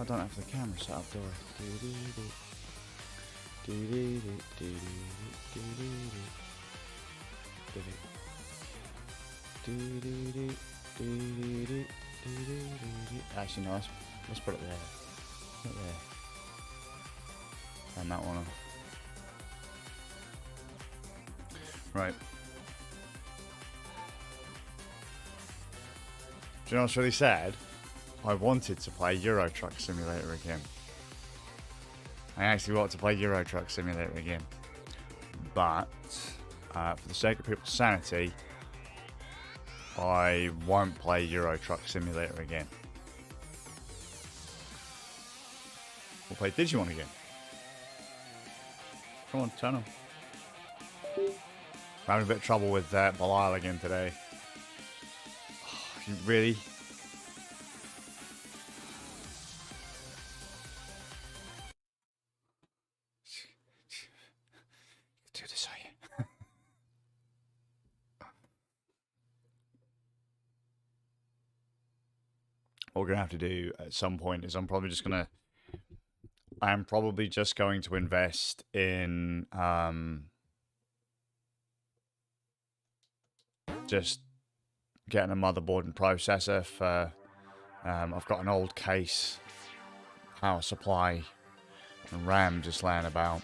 I don't have the camera set up, do I? Actually, no, let's put it there. Put it there. And that one off. Right. Do you know what's really sad? I wanted to play Euro Truck Simulator again. I actually wanted to play Euro Truck Simulator again. But, for the sake of people's sanity, I won't play Euro Truck Simulator again. We'll play Digimon again. Come on, turn on. I'm having a bit of trouble with Belial again today. Oh, really? Do this, are you? What we're gonna have to do at some point is I'm probably just going to invest in just getting a motherboard and processor for I've got an old case, power supply, and RAM just laying about.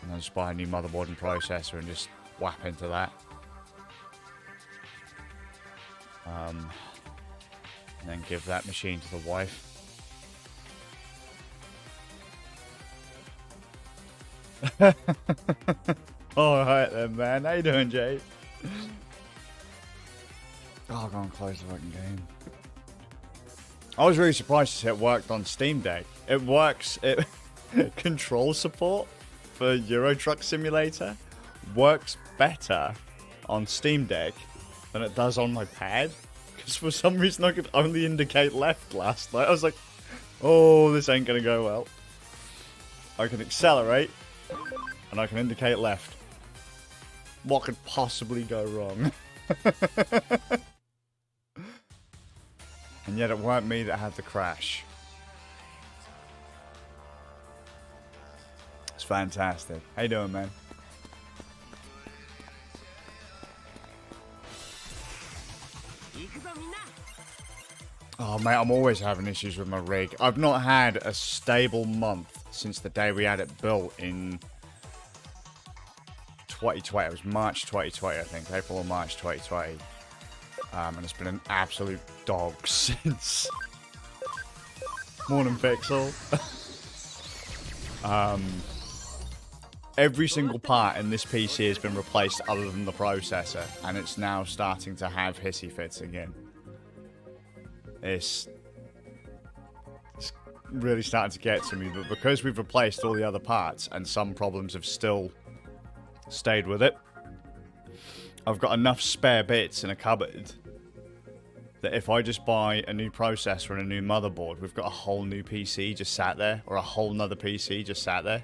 And I'll just buy a new motherboard and processor and just whap into that. And then give that machine to the wife. Alright then, man. How you doing, Jay? Oh, I'll go and close the fucking game. I was really surprised to see it worked on Steam Deck. It works. Control support for Euro Truck Simulator works better on Steam Deck than it does on my pad. Because for some reason I could only indicate left last night. I was like, oh, this ain't going to go well. I can accelerate, and I can indicate left. What could possibly go wrong? And yet it weren't me that had the crash. It's fantastic. How you doing, man? Oh, mate, I'm always having issues with my rig. I've not had a stable month since the day we had it built in 2020. It was March 2020, I think. April or March 2020. And it's been an absolute dog since. Morning, Pixel. Every single part in this PC has been replaced other than the processor. And it's now starting to have hissy fits again. It's really starting to get to me, but because we've replaced all the other parts and some problems have still stayed with it, I've got enough spare bits in a cupboard that if I just buy a new processor and a new motherboard, we've got a whole new PC just sat there, or a whole nother PC just sat there.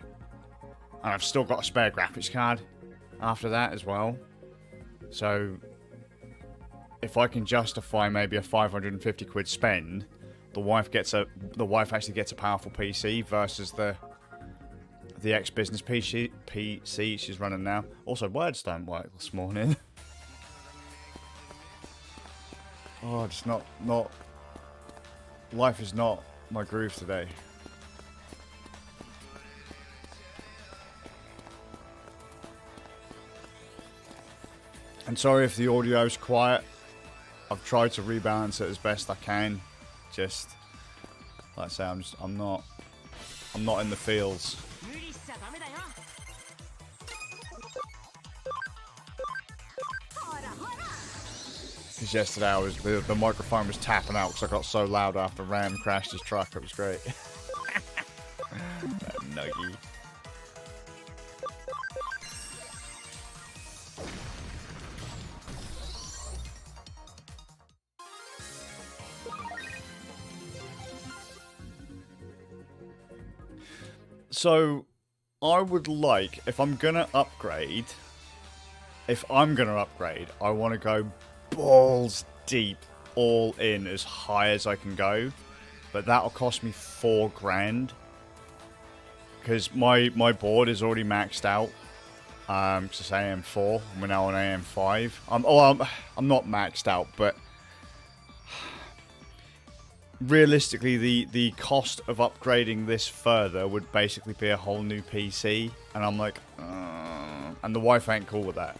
And I've still got a spare graphics card after that as well. So if I can justify maybe a 550 quid spend, the wife actually gets a powerful PC versus the ex-business PC she's running now. Also, words don't work this morning. Oh, it's not life is not my groove today. And sorry if the audio's quiet. I've tried to rebalance it as best I can. Just like I say, I'm not in the fields. Because yesterday the microphone was tapping out because I got so loud after Ram crashed his truck. It was great. That nuggy. So, I would like, if I'm gonna upgrade, I want to go balls deep, all in, as high as I can go. but that'll cost me $4 grand. Because my board is already maxed out. Because it's AM4, and we're now on AM5. I'm not maxed out, but realistically, the cost of upgrading this further would basically be a whole new PC, and I'm like, and the wife ain't cool with that.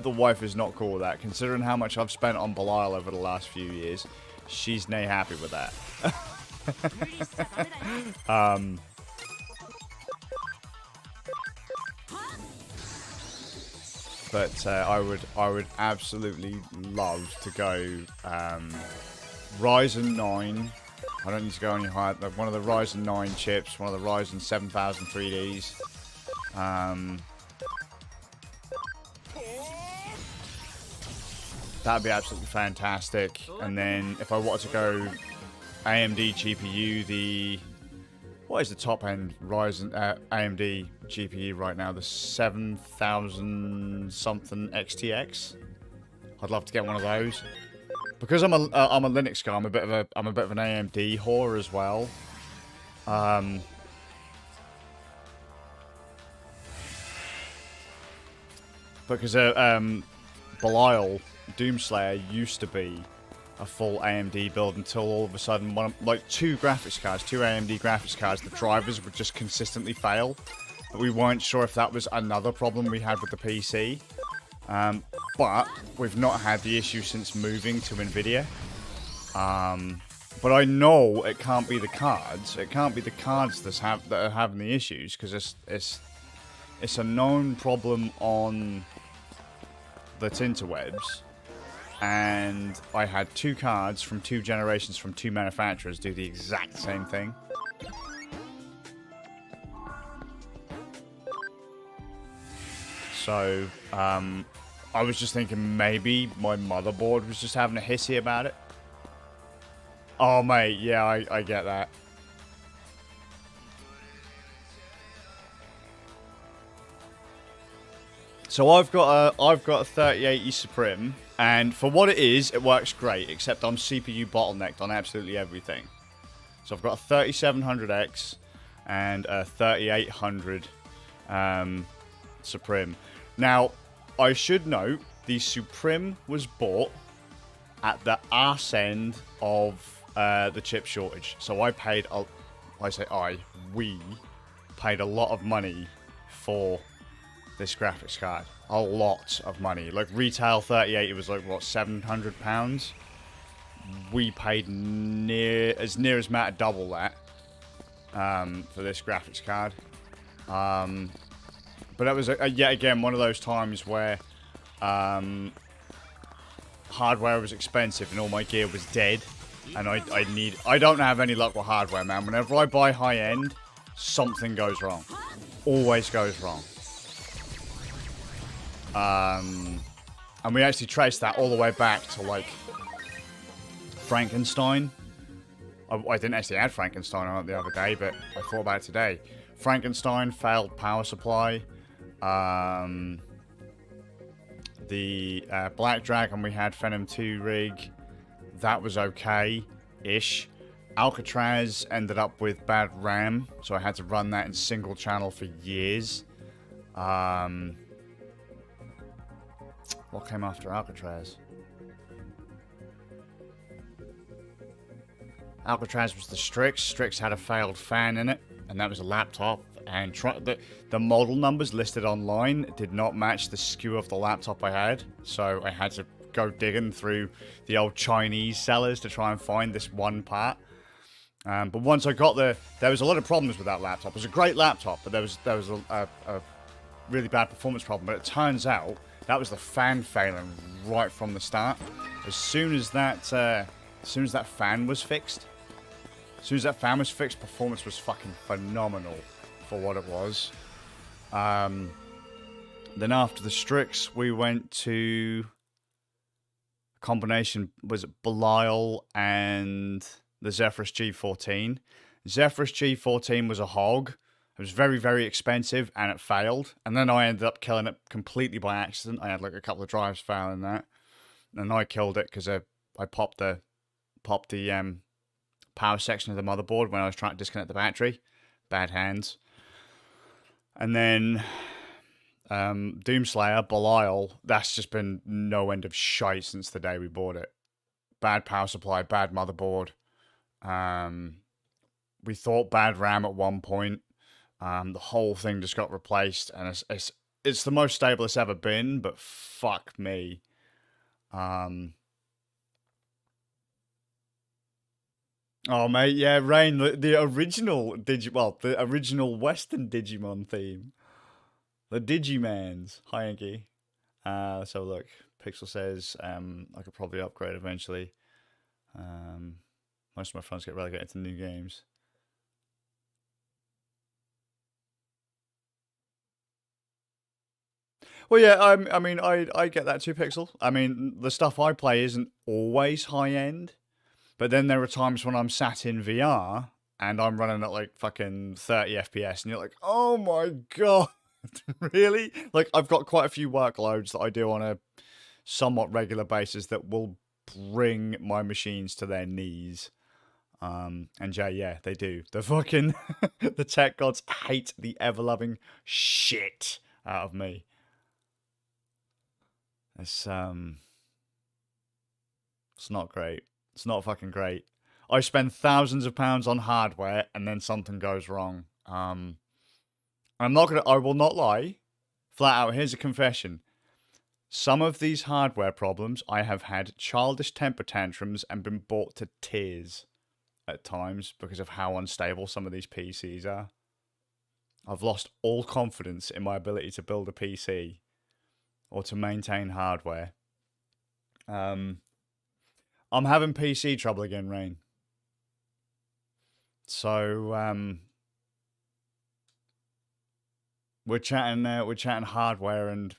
The wife is not cool with that, considering how much I've spent on Belial over the last few years. She's nay happy with that. But I would absolutely love to go Ryzen 9. I don't need to go any higher. One of the Ryzen 9 chips, one of the Ryzen 7000 3Ds. That'd be absolutely fantastic. And then if I wanted to go AMD GPU, what is the top end Ryzen AMD GPU right now? The 7000 something XTX. I'd love to get one of those. Because I'm a Linux guy, I'm a bit of an AMD whore as well. Because Belial Doomslayer used to be a full AMD build until all of a sudden, two AMD graphics cards, the drivers would just consistently fail. But we weren't sure if that was another problem we had with the PC. But we've not had the issue since moving to NVIDIA. But I know it can't be the cards. It can't be the cards that are having the issues, because it's a known problem on the interwebs. And I had 2 cards from 2 generations from 2 manufacturers do the exact same thing. So, I was just thinking maybe my motherboard was just having a hissy about it. Oh, mate, yeah, I get that. So I've got a 3080 Supreme, and for what it is, it works great, except I'm CPU bottlenecked on absolutely everything. So I've got a 3700X and a 3800 Supreme. Now, I should note, the Supreme was bought at the arse end of the chip shortage. So we paid a lot of money for this graphics card. A lot of money. Like, retail 38, it was like, what, £700? We paid near as much double that for this graphics card. But that was, yet again, one of those times where hardware was expensive and all my gear was dead. And I don't have any luck with hardware, man. Whenever I buy high-end, something goes wrong. Always goes wrong. And we actually traced that all the way back to, like, Frankenstein. I didn't actually add Frankenstein on it the other day, but I thought about it today. Frankenstein, failed power supply. The Black Dragon, we had Phenom 2 rig. That was okay-ish. Alcatraz ended up with bad RAM, so I had to run that in single channel for years. What came after Alcatraz? Alcatraz was the Strix. Strix had a failed fan in it, and that was a laptop. And the model numbers listed online did not match the SKU of the laptop I had, so I had to go digging through the old Chinese sellers to try and find this one part. But once I got there was a lot of problems with that laptop. It was a great laptop, but there was a really bad performance problem. But it turns out that was the fan failing right from the start. As soon as that fan was fixed, performance was fucking phenomenal for what it was. Then after the Strix, we went to a combination, was it Belial and the Zephyrus G14. Zephyrus G14 was a hog. It was very, very expensive, and it failed. And then I ended up killing it completely by accident. I had like a couple of drives failing that. And I killed it because I popped the power section of the motherboard when I was trying to disconnect the battery. Bad hands. And then Doomslayer, Belial, that's just been no end of shite since the day we bought it. Bad power supply, bad motherboard. We thought bad RAM at one point. The whole thing just got replaced, and it's the most stable it's ever been, but fuck me. Oh mate, yeah, Rain, the original the original Western Digimon theme. The Digimans. Hi Anki. So look, Pixel says I could probably upgrade eventually. Most of my friends get relegated to new games. Well, yeah, I mean, I get that too, Pixel. I mean, the stuff I play isn't always high end, but then there are times when I'm sat in VR and I'm running at like fucking 30 FPS, and you're like, oh my god, really? Like, I've got quite a few workloads that I do on a somewhat regular basis that will bring my machines to their knees. And Jay, yeah, they do. The fucking the tech gods hate the ever-loving shit out of me. It's not great. It's not fucking great. I spend thousands of pounds on hardware and then something goes wrong. I will not lie. Flat out, here's a confession. Some of these hardware problems, I have had childish temper tantrums and been brought to tears at times because of how unstable some of these PCs are. I've lost all confidence in my ability to build a PC or to maintain hardware. I'm having PC trouble again, Rain. So we're chatting hardware, and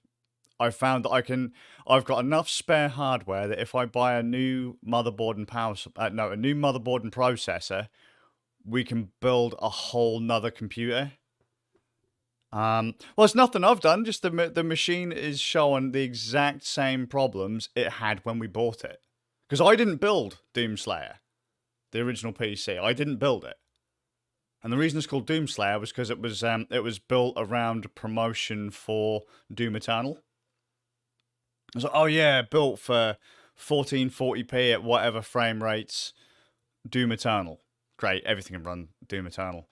I found that I've got enough spare hardware that if I buy a new motherboard and a new motherboard and processor, we can build a whole nother computer. Well, it's nothing I've done. Just the machine is showing the exact same problems it had when we bought it. Because I didn't build Doomslayer, the original PC. I didn't build it, and the reason it's called Doomslayer was because it was built around promotion for Doom Eternal. I was like, oh yeah, built for 1440p at whatever frame rates, Doom Eternal. Great, everything can run Doom Eternal.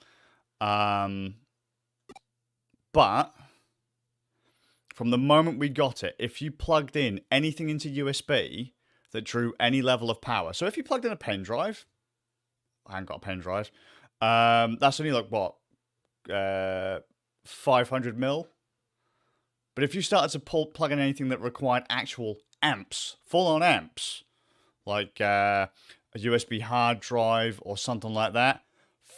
But from the moment we got it, if you plugged in anything into USB that drew any level of power, so if you plugged in a pen drive, I haven't got a pen drive, that's only like what, 500 mil. But if you started to plug in anything that required actual amps, full-on amps, like a USB hard drive or something like that,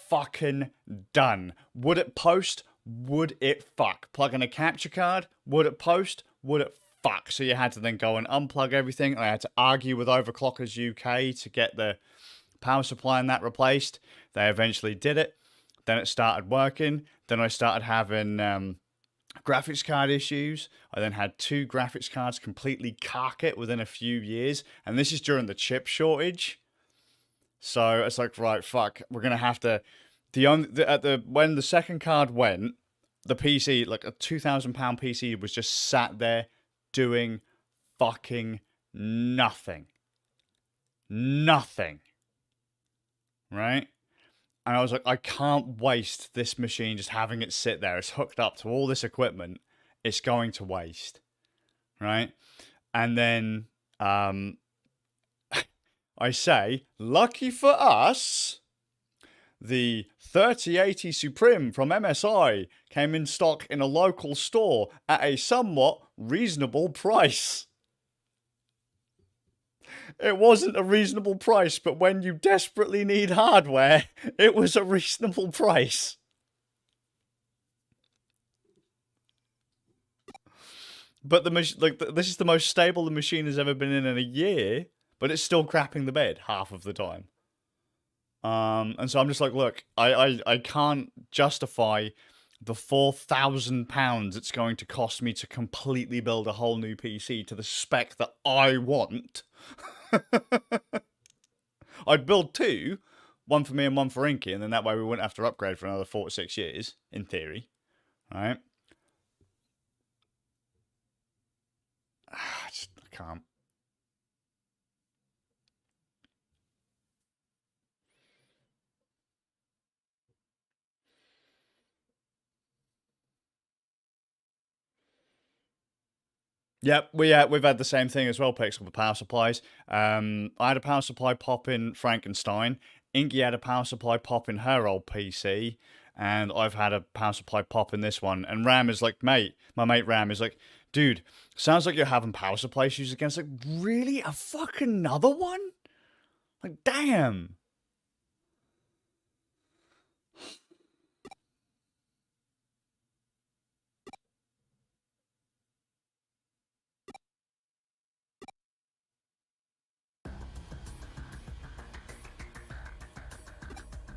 fucking done. Would it post? Would it fuck? Plug in a capture card? Would it post? Would it fuck? So you had to then go and unplug everything. I had to argue with Overclockers UK to get the power supply and that replaced. They eventually did it. Then it started working. Then I started having graphics card issues. I then had 2 graphics cards completely cark it within a few years. And this is during the chip shortage. So it's like, right, fuck, we're going to have to... when the second card went, the PC, like a £2,000 PC, was just sat there doing fucking nothing. Nothing. Right? And I was like, I can't waste this machine just having it sit there. It's hooked up to all this equipment. It's going to waste. Right? And then I say, lucky for us, the 3080 Supreme from MSI came in stock in a local store at a somewhat reasonable price. It wasn't a reasonable price, but when you desperately need hardware, it was a reasonable price. But this is the most stable the machine has ever been in a year, but it's still crapping the bed half of the time. And so I'm just like, look, I can't justify the £4,000 it's going to cost me to completely build a whole new PC to the spec that I want. I'd build 2, One for me and one for Inky, and then that way we wouldn't have to upgrade for another 4 to 6 years, in theory. Right? I can't. Yep, we've had the same thing as well, Pixel, with power supplies. I had a power supply pop in Frankenstein. Inky had a power supply pop in her old PC. And I've had a power supply pop in this one. And Ram is like, my mate Ram is like, dude, sounds like you're having power supply issues again. It's like, really? A fucking another one? Like, damn.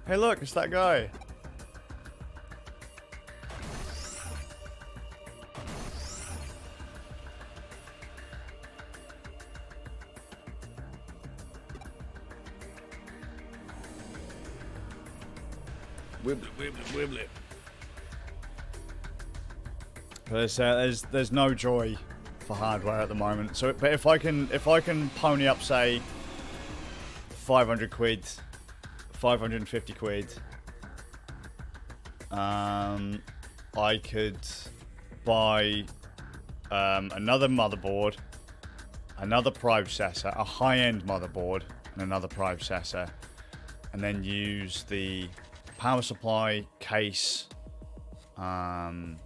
Hey, look, it's that guy. Wibbly, wibbly, wibbly. There's no joy for hardware at the moment. So, but if I can pony up, say, 500 quid, 550 quid, I could buy another motherboard, another processor, a high-end motherboard, and another processor, and then use the power supply, case, RAM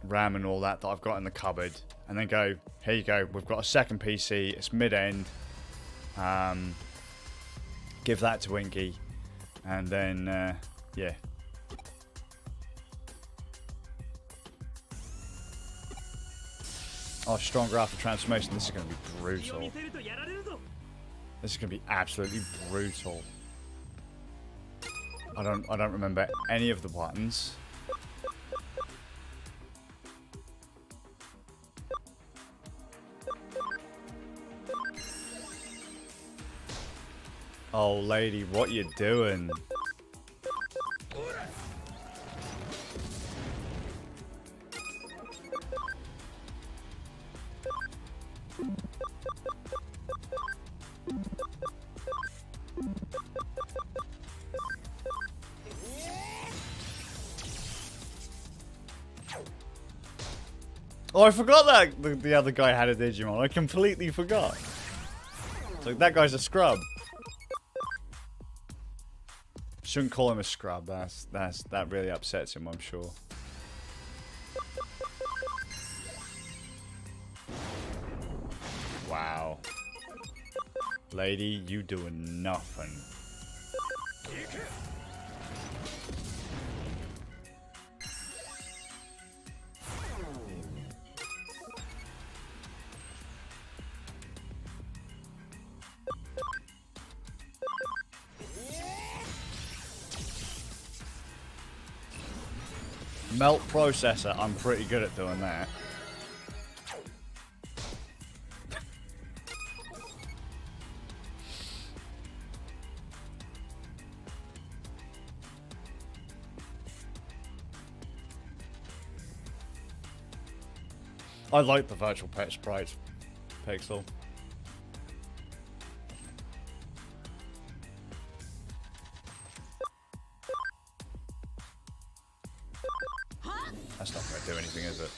and all that I've got in the cupboard, and then go, here you go, we've got a second PC, it's mid-end, give that to Inky, and then, yeah. Oh, stronger after transformation, this is going to be brutal. This is going to be absolutely brutal. I don't remember any of the buttons. Oh, lady, what you doing? Oh, I forgot that the other guy had a Digimon. I completely forgot. It's like, that guy's a scrub. Shouldn't call him a scrub. That really upsets him, I'm sure. Wow. Lady, you doing nothing. Melt processor, I'm pretty good at doing that. I like the virtual pet sprite, Pixel. That's not going to do anything, is it?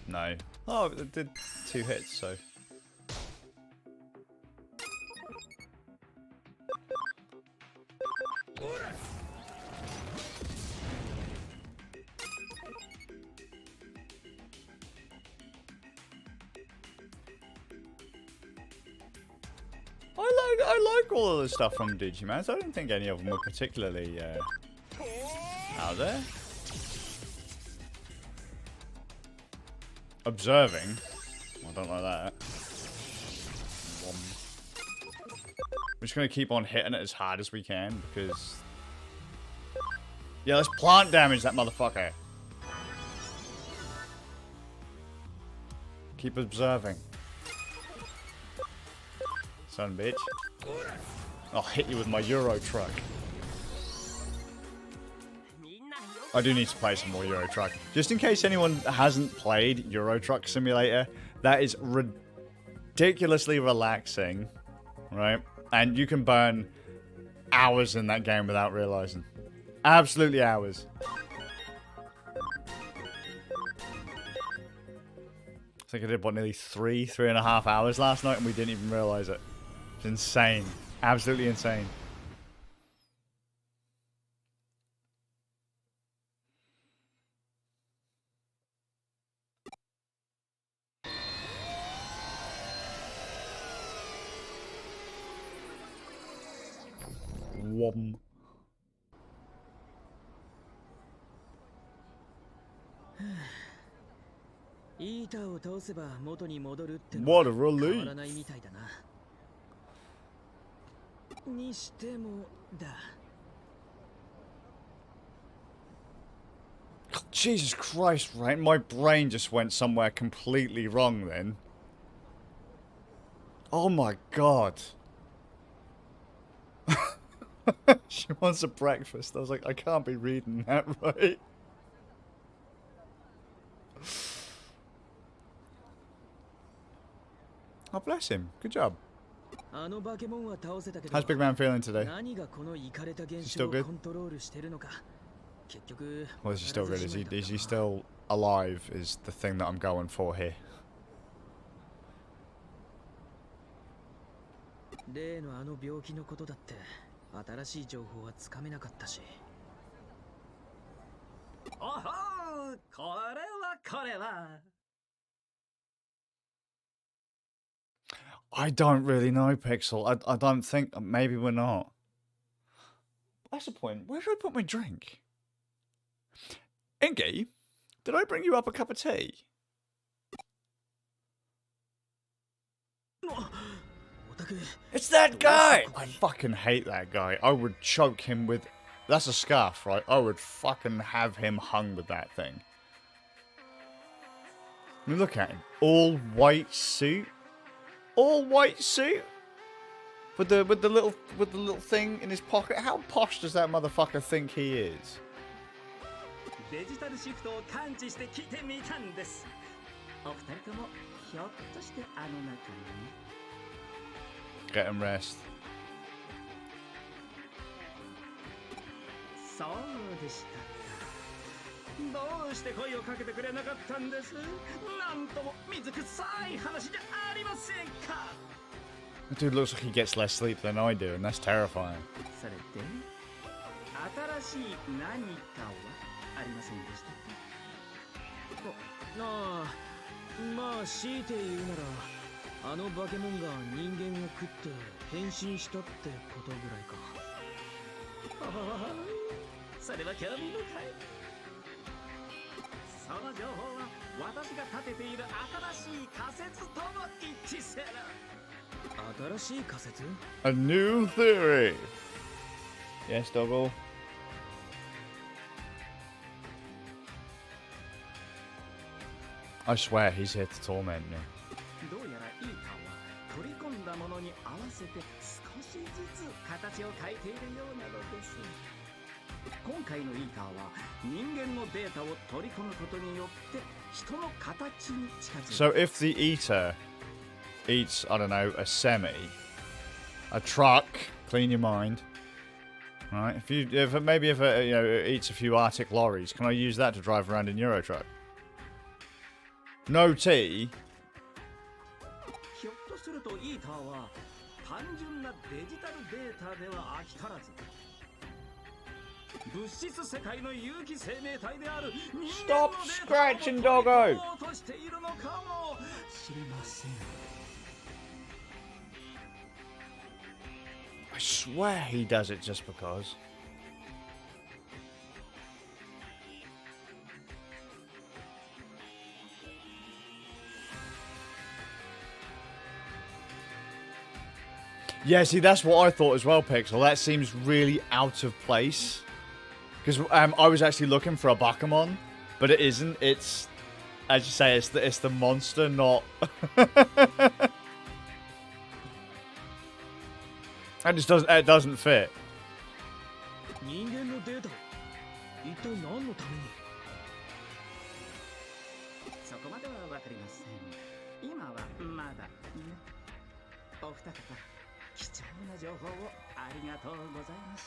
No. Oh, it did 2 hits, so... I like all of the stuff from Digimon. So I don't think any of them were particularly out there. Observing. I don't like that. We're just going to keep on hitting it as hard as we can because... Yeah, let's plant damage that motherfucker. Keep observing. Son of a bitch. I'll hit you with my Euro Truck. I do need to play some more Euro Truck. Just in case anyone hasn't played Euro Truck Simulator, that is ridiculously relaxing, right? And you can burn hours in that game without realizing. Absolutely hours. I think I did, what, nearly 3.5 hours last night, and we didn't even realize it. It's insane. Absolutely insane. Wom. What a relief. Jesus Christ, right? My brain just went somewhere completely wrong then. Oh my god. She wants a breakfast. I was like, I can't be reading that right. Oh, bless him. Good job. How's Big Man feeling today? Is he still good? Well, is he still good? Is he still alive is the thing that I'm going for here. I don't really know, Pixel. I don't think... Maybe we're not. That's the point. Where do I put my drink? Ingy, did I bring you up a cup of tea? It's that guy! I fucking hate that guy. I would choke him with... That's a scarf, right? I would fucking have him hung with that thing. I mean, look at him. All white suit. All white suit? With the little thing in his pocket. How posh does that motherfucker think he is? Get him rest. That dude looks like he gets less sleep than I do, and that's terrifying. A new theory. Yes, Doggle. I swear he's here to torment me. So if the eater eats, I don't know, a semi, a truck, clean your mind. Right? If it eats a few Arctic lorries, can I use that to drive around in Euro Truck? No tea. Stop scratching, doggo! I swear he does it just because. Yeah, see, that's what I thought as well, Pixel. That seems really out of place. Because I was actually looking for a Bakumon, but it isn't. It's, as you say, it's the monster, not... That just doesn't. It doesn't fit. 人間のデータを一体何のために？そこまではわかりません。今はまだね。お二方、貴重な情報をありがとうございまし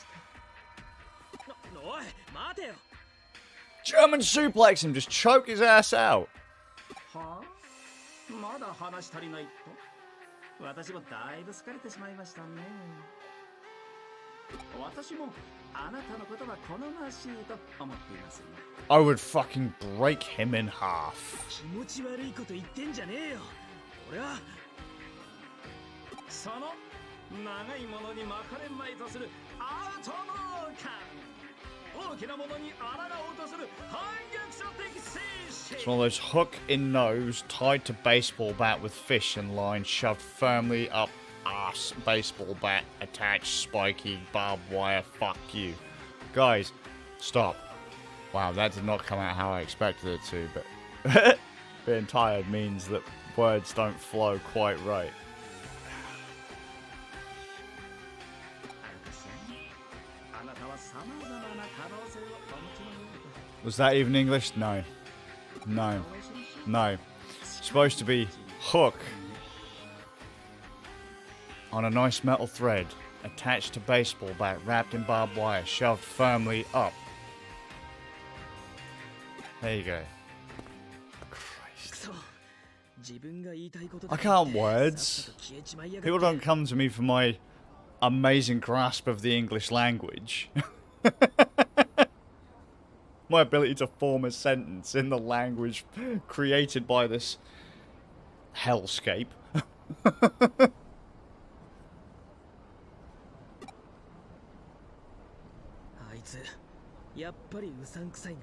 た。おい、待てよ。 German suplex him, just choke his ass out. はあ、まだ話足りないと。私もだいぶ疲れてしまいましたね。私もあなたのことは好ましいと思っています。I would fucking break him in half. 気持ち悪いこと言ってんじゃねえよ。俺はその長いものに巻かれまいとするアウトロー感。大きなものに抗おうとする反逆者的精神。 It's one of those hook in nose, tied to baseball bat with fish in line, shoved firmly up ass, baseball bat, attached, spiky, barbed wire, fuck you. Guys, stop. Wow, that did not come out how I expected it to, but being tired means that words don't flow quite right. Was that even English? No. No. No. It's supposed to be hook on a nice metal thread, attached to baseball bat, wrapped in barbed wire, shoved firmly up. There you go. Christ. I can't words. People don't come to me for my amazing grasp of the English language. My ability to form a sentence in the language created by this hellscape. あいつやっぱりうさんくさいな。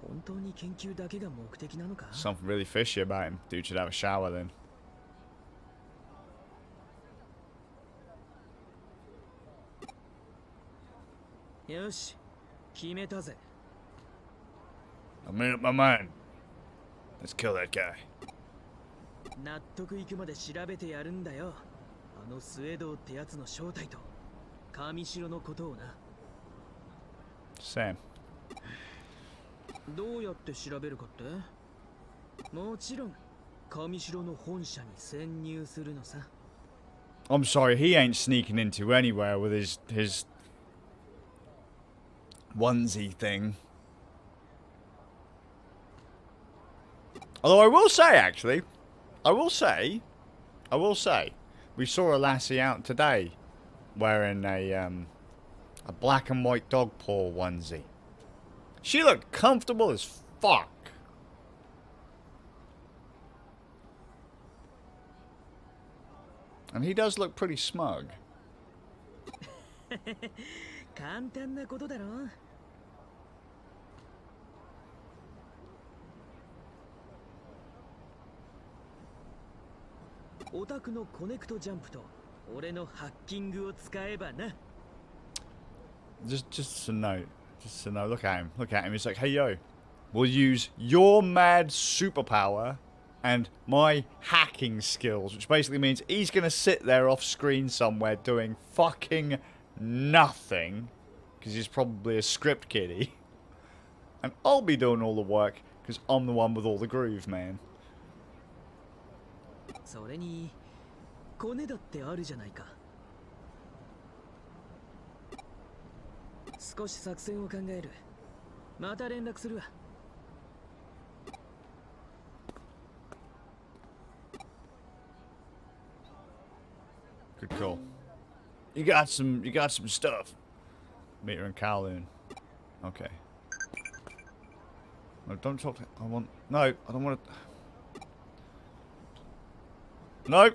本当に研究だけが目的なのか？ Something really fishy about him. Dude should have a shower then. よし、決めたぜ。 I made up my mind. Let's kill that guy. 納得いくまで調べてやるんだよ。あのスウェードってやつの正体と神城のことをな。 Sam. どうやって調べるかって？もちろん神城の本社に潜入するのさ。 I'm sorry, he ain't sneaking into anywhere with his onesie thing. Although I will say, actually, I will say, we saw a lassie out today wearing a black and white dog paw onesie. She looked comfortable as fuck. And he does look pretty smug. 簡単なことだろ。オタクのコネクトジャンプと俺のハッキングを使えばな。 Just to note, look at him. He's like, hey yo, we'll use your mad superpower and my hacking skills, which basically means he's gonna sit there off screen somewhere doing fucking nothing, because he's probably a script kiddie, and I'll be doing all the work because I'm the one with all the groove, man. それにコネだってあるじゃないか。少し作戦を考える。また連絡するわ。 Good call. You got some stuff. Meter and Kowloon. Okay. No, don't talk to... No, I don't want to... No.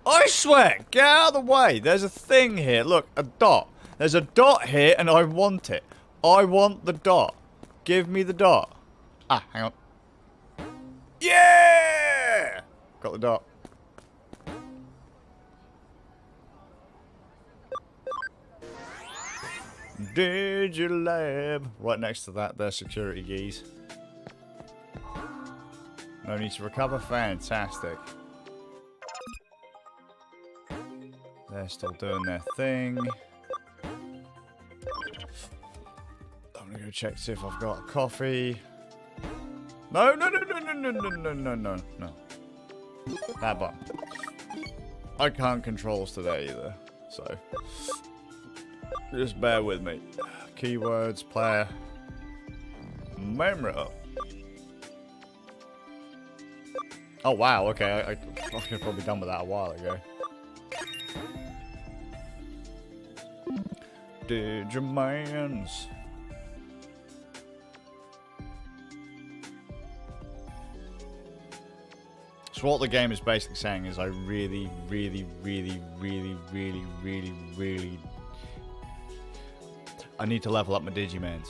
I swear, get out of the way. There's a thing here. Look, a dot. There's a dot here and I want it. I want the dot. Give me the dot. Ah, hang on. Yeah! Got the dot. Digilab. Right next to that, their security geese. No need to recover. Fantastic. They're still doing their thing. I'm gonna go check to see if I've got a coffee. No, no, no, no, no, no, no, no, no, no, no. That button. I can't controls today either, so just bear with me. Keywords, player, memory up. Oh wow, okay, I could have probably done with that a while ago. Digimons. So what the game is basically saying is I really I need to level up my Digimons.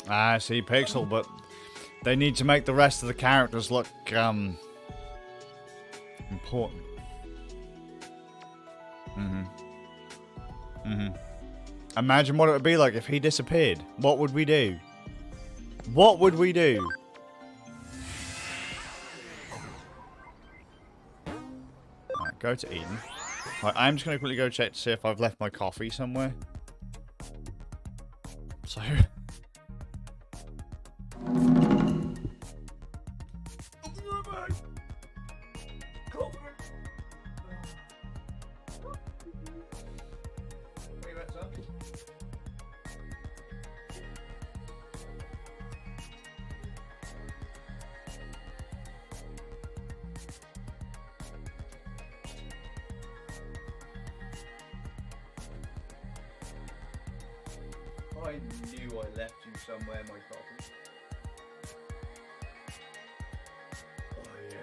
Ah, see, Pixel, but they need to make the rest of the characters look, important. Imagine what it would be like if he disappeared. What would we do? What would we do? Alright, go to Eden. Right, I'm just going to quickly go check to see if I've left my coffee somewhere. So... I knew I left you somewhere, my coffee. Oh yeah.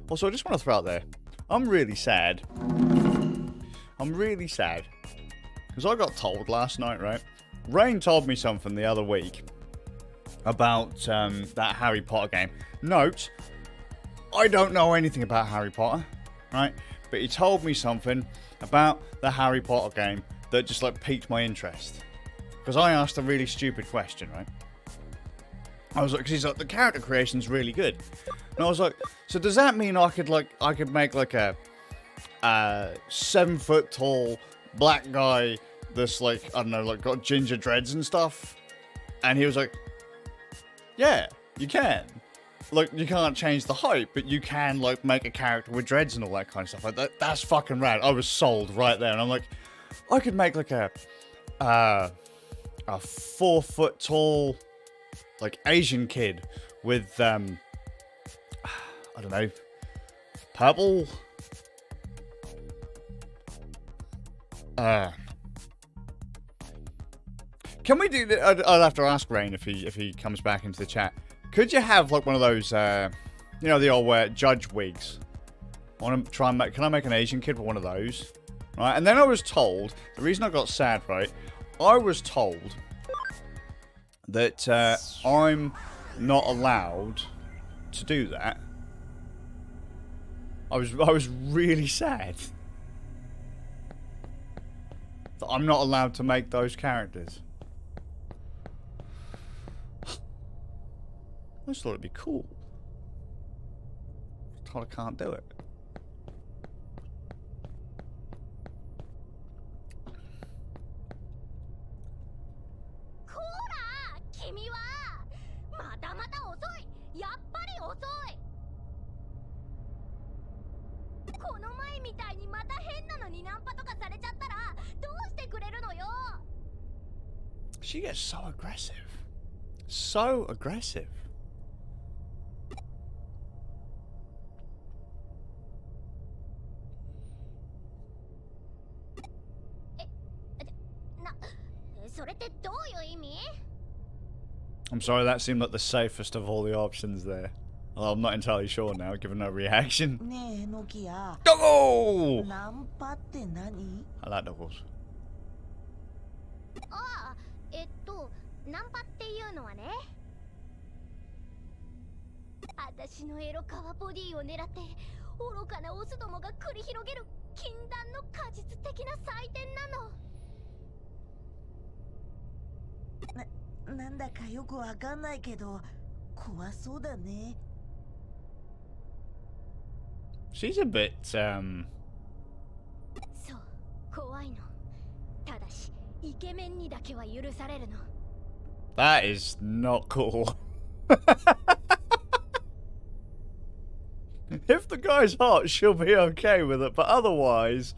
Also, I just want to throw out there, I'm really sad. I'm really sad. Because I got told last night, right? Rain told me something the other week about that Harry Potter game. Note, I don't know anything about Harry Potter, right? But he told me something about the Harry Potter game that just like piqued my interest. Because I asked a really stupid question, right? I was like, because he's like, the character creation's really good. And I was like, so does that mean I could make like a 7 foot tall black guy that's like, I don't know, like got ginger dreads and stuff? And he was like, yeah, you can. Like, you can't change the height, but you can like make a character with dreads and all that kind of stuff. Like that's fucking rad. I was sold right there. And I'm like, I could make like a 4 foot tall like Asian kid with I don't know, purple can we do that? I'll have to ask Rain if he comes back into the chat. Could you have like one of those you know, the old judge wigs? I want to try and make, can I make an Asian kid with one of those? Right, and then I was told, the reason I got sad, right, I was told that I'm not allowed to do that. I was really sad that I'm not allowed to make those characters. I just thought it'd be cool. I can't do it. She gets so aggressive. So aggressive. I'm sorry, that seemed like the safest of all the options there. Well, I'm not entirely sure now, given no reaction. Doggo! I like doggos. ああ、ナンパっていうのはね。私のエロカワボディを狙って愚かなオスどもが繰り広げる禁断の果実的な祭典なの。なんだかよくわかんないけど怖そうだね。 She's a bit, そう、怖いの。ただし、イケメンにだけは許されるの。that is not cool. If the guy's hot, she'll be okay with it, but otherwise...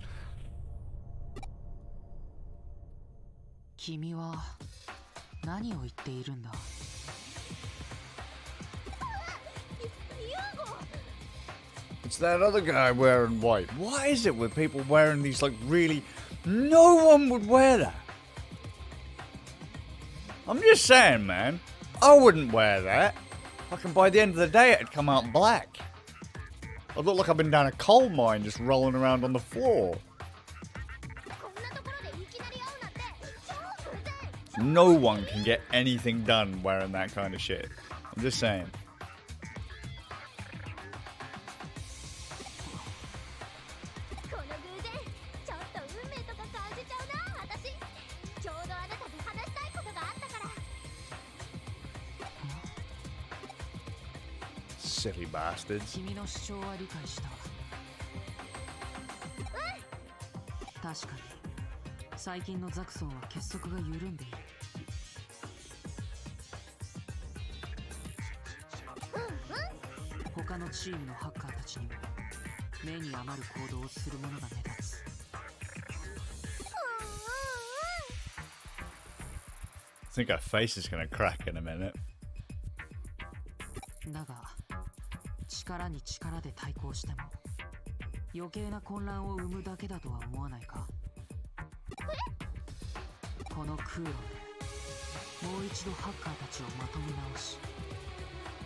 君は何を言っているんだ? It's that other guy wearing white. Why is it with people wearing these, like, really... No one would wear that. I'm just saying, man. I wouldn't wear that. Fucking by the end of the day, it'd come out black. I'd look like I've been down a coal mine just rolling around on the floor. No one can get anything done wearing that kind of shit. I'm just saying. Silly bastards. 君の主張は理解した。確かに最近のザクソンは結束が緩んでいる。他のチームのハッカーたちにも目に余る行動をする者が目立つ。I think her face is gonna crack in a minute. だが力に力で対抗しても余計な混乱を生むだけだとは思わないか。この空論でもう一度ハッカーたちをまとめ直し、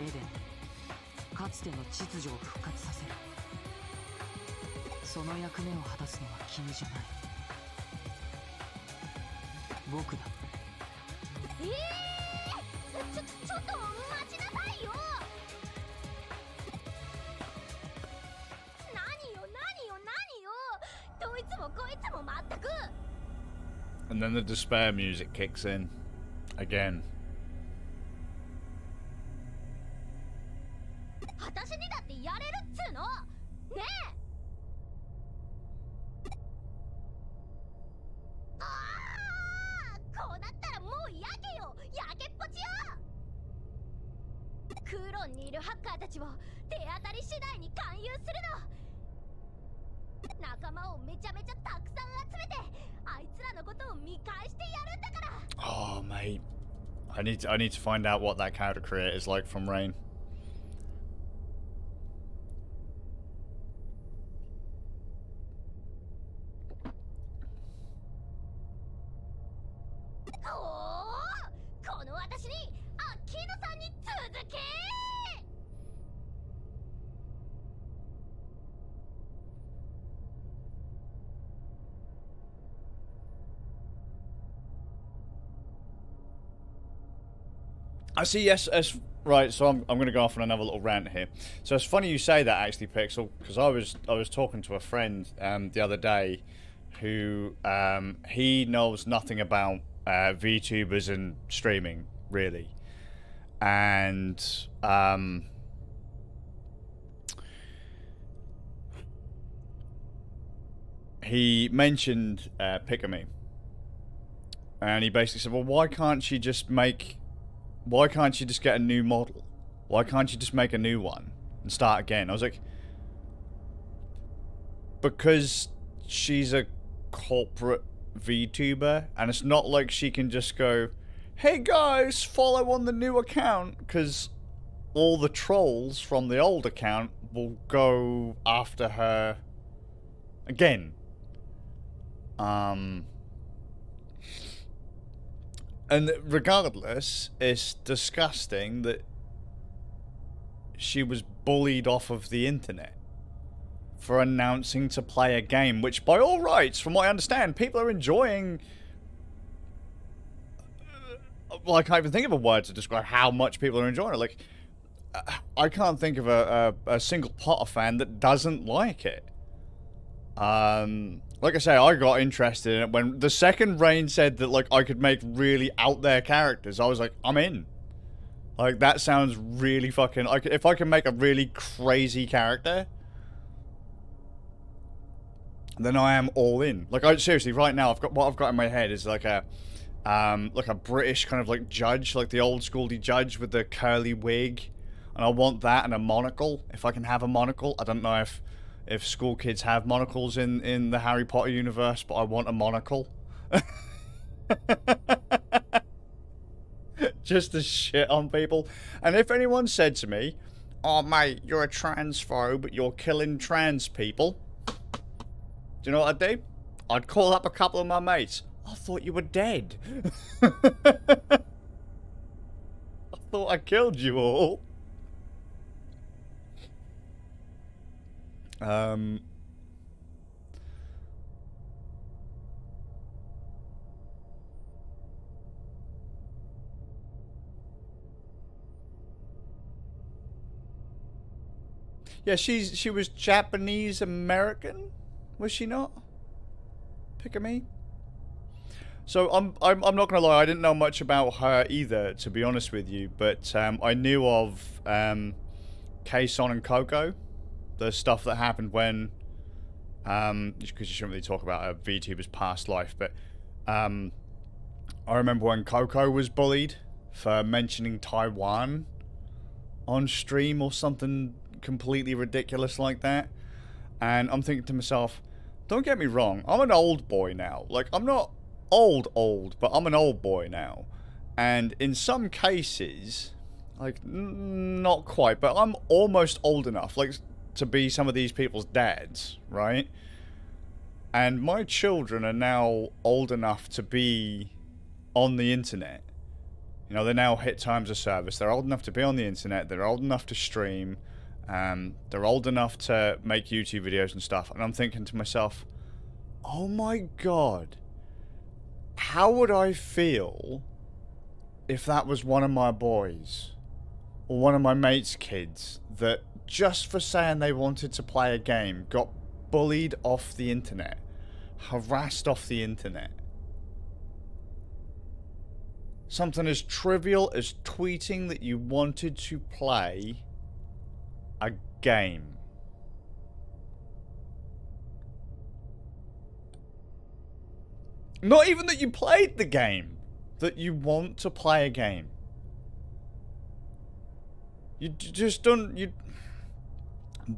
エデンでかつての秩序を復活させる。その役目を果たすのは君じゃない、僕だ。ちょっと待ちなさいよ。何よどいつもこいつもまったく。 And then the despair music kicks in again. 私にだってやれるっつうのねえ。こうなったらもうやけよ、やけっぽちよ。クーロンにいるハッカーたちを手当たり次第に勧誘するの。仲間をめちゃめちゃたくさん集めてあいつらのことを見返してやるんだから。 Oh mate, I need to find out what that character creator is like from Rain. この私にアッキーノさんに続け。I see. Yes, right. So I'm going to go off on another little rant here. So it's funny you say that, actually, Pixel, because I was talking to a friend the other day, who he knows nothing about VTubers and streaming really, and he mentioned Pikami, and he basically said, "Well, why can't she just get a new model? Why can't you just make a new one and start again?" I was like, because she's a corporate VTuber, and it's not like she can just go, "Hey guys, follow on the new account," because all the trolls from the old account will go after her again. And regardless, it's disgusting that she was bullied off of the internet for announcing to play a game, which by all rights, from what I understand, people are enjoying. Well, I can't even think of a word to describe how much people are enjoying it. Like, I can't think of a single Potter fan that doesn't like it. Like I say, I got interested in it when the second Rain said that, like, I could make really out there characters. I was like, I'm in. Like, that sounds really fucking... if I can make a really crazy character, then I am all in. Like, seriously, right now, what I've got in my head is like a British kind of like judge, like the old schoolly judge with the curly wig, and I want that and a monocle. If I can have a monocle, I don't know if school kids have monocles in the Harry Potter universe, but I want a monocle. Just to shit on people. And if anyone said to me, "Oh mate, you're a transphobe, you're killing trans people," do you know what I'd do? I'd call up a couple of my mates. I thought you were dead. I thought I killed you all. Yeah, she was Japanese American, was she not? Pick a me. So I'm not gonna lie, I didn't know much about her either, to be honest with you. But I knew of K-Son and Coco, the stuff that happened when because you shouldn't really talk about a VTuber's past life, but I remember when Coco was bullied for mentioning Taiwan on stream or something completely ridiculous like that. And I'm thinking to myself, don't get me wrong, I'm an old boy now. Like, I'm not old, but I'm an old boy now. And in some cases, like, not quite, but I'm almost old enough, like, to be some of these people's dads, right? And my children are now old enough to be on the internet. You know, they're now hit times of service. They're old enough to be on the internet. They're old enough to stream. They're old enough to make YouTube videos and stuff. And I'm thinking to myself, oh my god, how would I feel if that was one of my boys or one of my mates' kids that just for saying they wanted to play a game got bullied off the internet, harassed off the internet? Something as trivial as tweeting that you wanted to play a game. Not even that you played the game, that you want to play a game. You just don't...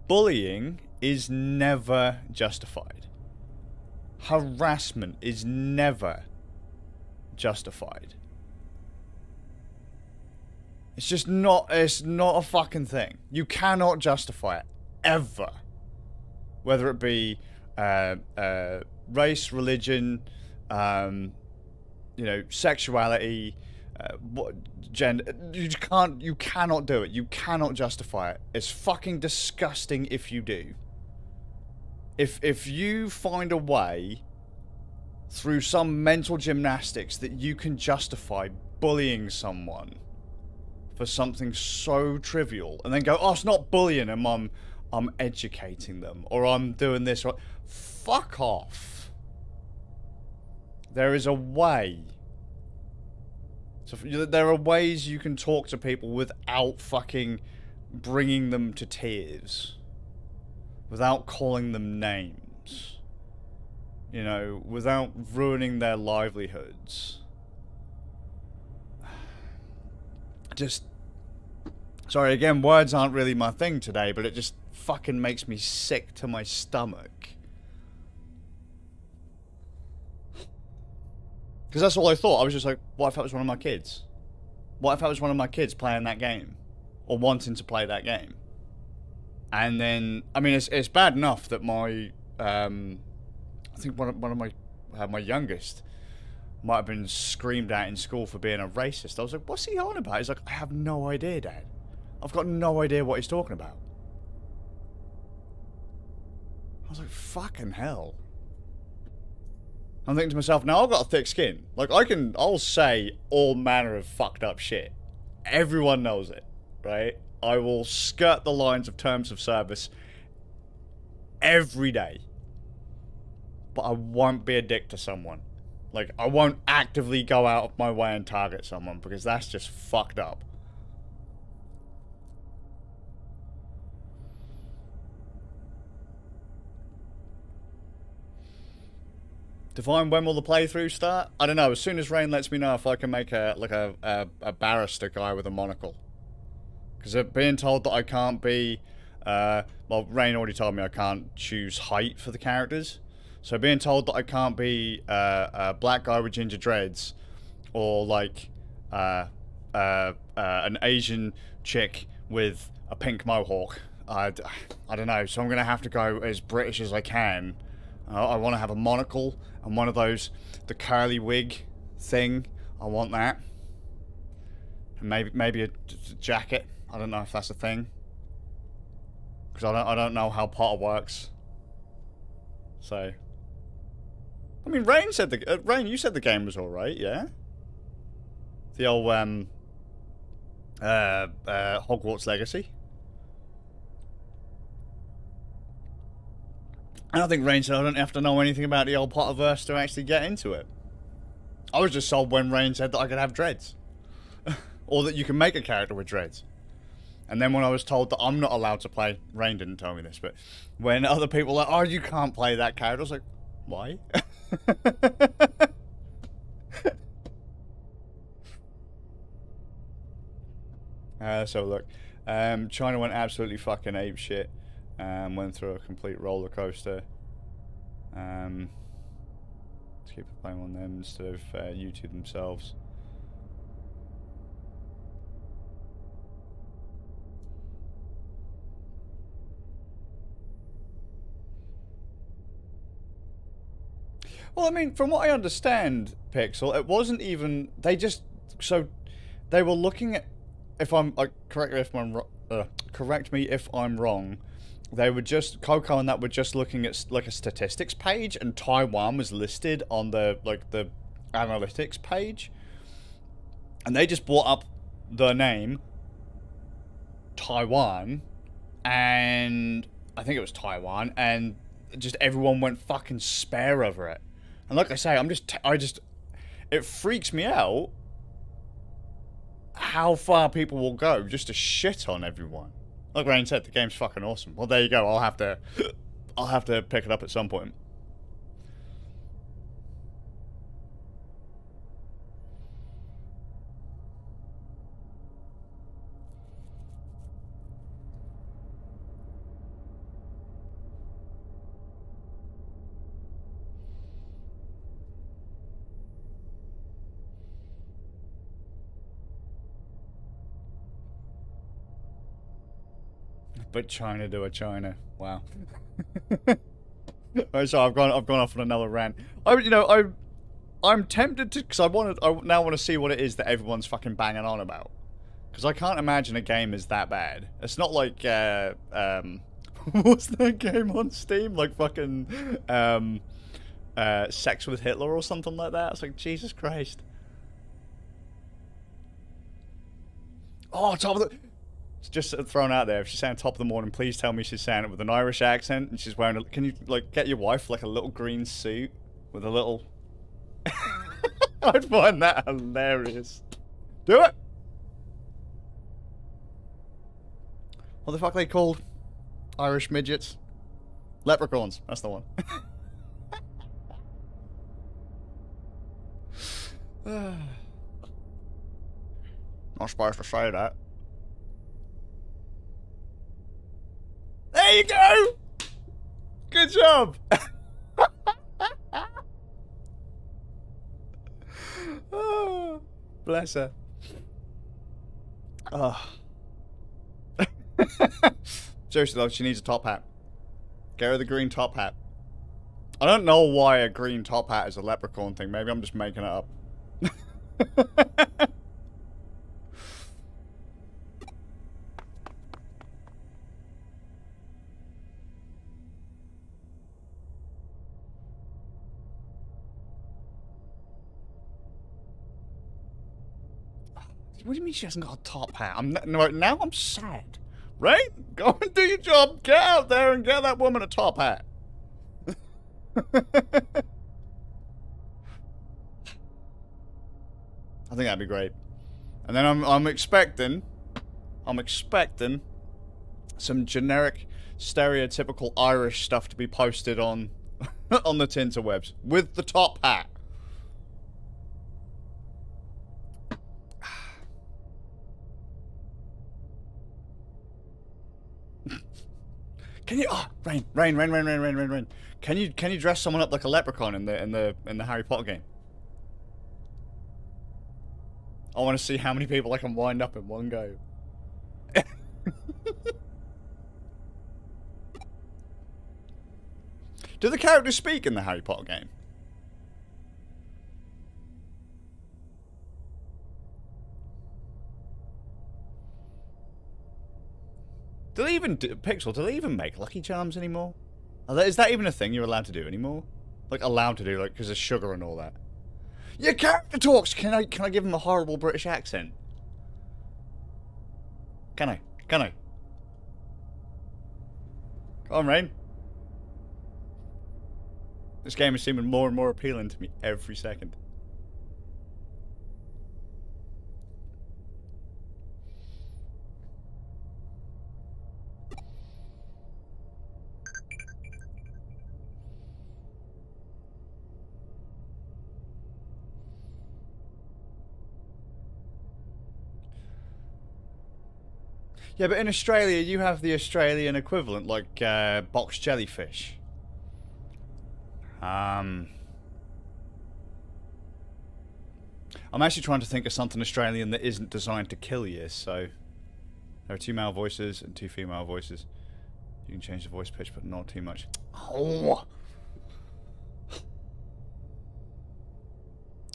Bullying is never justified. Harassment is never justified. It's just not... It's not a fucking thing. You cannot justify it. Ever. Whether it be race, religion, you know, sexuality, gender. You cannot do it. You cannot justify it. It's fucking disgusting if you do. If you find a way through some mental gymnastics that you can justify bullying someone for something so trivial, and then go, oh, it's not bullying them, I'm educating them, or I'm doing this, or... Fuck off. There is a way. So there are ways you can talk to people without fucking bringing them to tears. Without calling them names. You know, without ruining their livelihoods. Just... Sorry, again, words aren't really my thing today, but it just fucking makes me sick to my stomach. Because that's all I thought. I was just like, what if that was one of my kids? What if that was one of my kids playing that game? Or wanting to play that game? And then, I mean, it's bad enough that my, I think one of my youngest, might have been screamed at in school for being a racist. I was like, what's he on about? He's like, I have no idea, Dad. I've got no idea what he's talking about. I was like, fucking hell. I'm thinking to myself, now I've got a thick skin. Like, I'll say all manner of fucked up shit. Everyone knows it, right? I will skirt the lines of terms of service every day. But I won't be a dick to someone. Like, I won't actively go out of my way and target someone, because that's just fucked up. Divine, when will the playthrough start? I don't know. As soon as Rain lets me know if I can make a barrister guy with a monocle. Because being told that I can't be... well, Rain already told me I can't choose height for the characters. So being told that I can't be a black guy with ginger dreads, or like an Asian chick with a pink mohawk, I don't know. So I'm going to have to go as British as I can. I want to have a monocle and one of those, the curly wig thing. I want that. And maybe a jacket. I don't know if that's a thing. Because I don't know how Potter works. So... I mean, Rain said Rain, you said the game was alright, yeah? The old, Hogwarts Legacy. And I think Rain said I don't have to know anything about the old Potterverse to actually get into it. I was just sold when Rain said that I could have dreads. Or that you can make a character with dreads. And then when I was told that I'm not allowed to play... Rain didn't tell me this, but... When other people were like, oh, you can't play that character, I was like, why? So look, China went absolutely fucking apeshit. Went through a complete roller coaster. Let's keep playing on them instead of YouTube themselves. Well, I mean, from what I understand, Pixel, it wasn't even... They just... So, they were looking at... If I'm... correct me if I'm wrong. They were just... Coco and that were just looking at, like, a statistics page, and Taiwan was listed on the, like, the analytics page. And they just brought up the name Taiwan, and... I think it was Taiwan, and just everyone went fucking spare over it. And like I say, it freaks me out how far people will go just to shit on everyone. Like Rain said, the game's fucking awesome. Well, there you go. I'll have to pick it up at some point. But China do a China. Wow. Right, so I've gone off on another rant. I'm tempted to, because I now want to see what it is that everyone's fucking banging on about. Because I can't imagine a game is that bad. It's not like what's that game on Steam? Like fucking Sex with Hitler or something like that. It's like, Jesus Christ. Oh, top of the... It's just thrown out there. If she's saying top of the morning, please tell me she's saying it with an Irish accent and she's wearing a... Can you, like, get your wife, like, a little green suit with a little... I'd find that hilarious. Do it! What the fuck are they called? Irish midgets? Leprechauns. That's the one. Not supposed to say that. There you go! Good job! Oh, bless her. Oh. Seriously though, she needs a top hat. Get her the green top hat. I don't know why a green top hat is a leprechaun thing. Maybe I'm just making it up. What do you mean she hasn't got a top hat? Now I'm sad. Right? Go and do your job. Get out there and get that woman a top hat. I think that'd be great. And then I'm expecting some generic, stereotypical Irish stuff to be posted on on the Tinterwebs with the top hat. Can you? Oh, Rain. Can you dress someone up like a leprechaun in the Harry Potter game? I want to see how many people I can wind up in one go. Do the characters speak in the Harry Potter game? Do they even Pixel? Do they even make Lucky Charms anymore? Is that even a thing you're allowed to do anymore? Like allowed to do, like because of sugar and all that. Your character talks. Can I give him a horrible British accent? Can I? Come on, Rain. This game is seeming more and more appealing to me every second. Yeah, but in Australia, you have the Australian equivalent, like box jellyfish. I'm actually trying to think of something Australian that isn't designed to kill you, so... There are 2 male voices and 2 female voices. You can change the voice pitch, but not too much. Oh!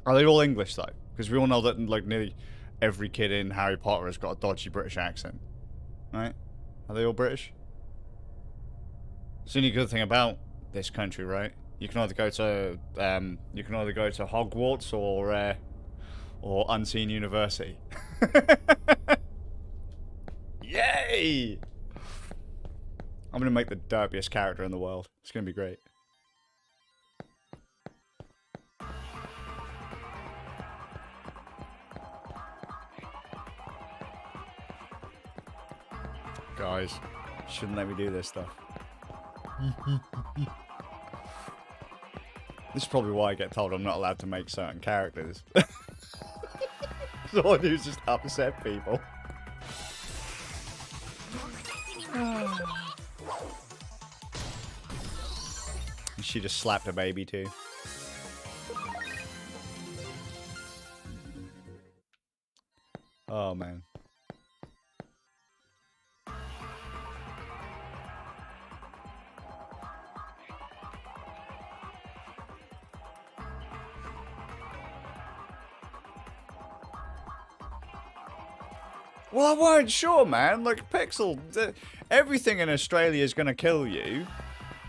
Are they all English, though? Because we all know that, like, nearly every kid in Harry Potter has got a dodgy British accent. Right? Are they all British? It's the only good thing about this country, right? You can either go to Hogwarts or Unseen University. Yay! I'm gonna make the derpiest character in the world. It's gonna be great. Guys, shouldn't let me do this stuff. This is probably why I get told I'm not allowed to make certain characters. So all I do is just upset people. She just slapped a baby too. Oh man. Well, I weren't sure, man. Like, Pixel, everything in Australia is going to kill you.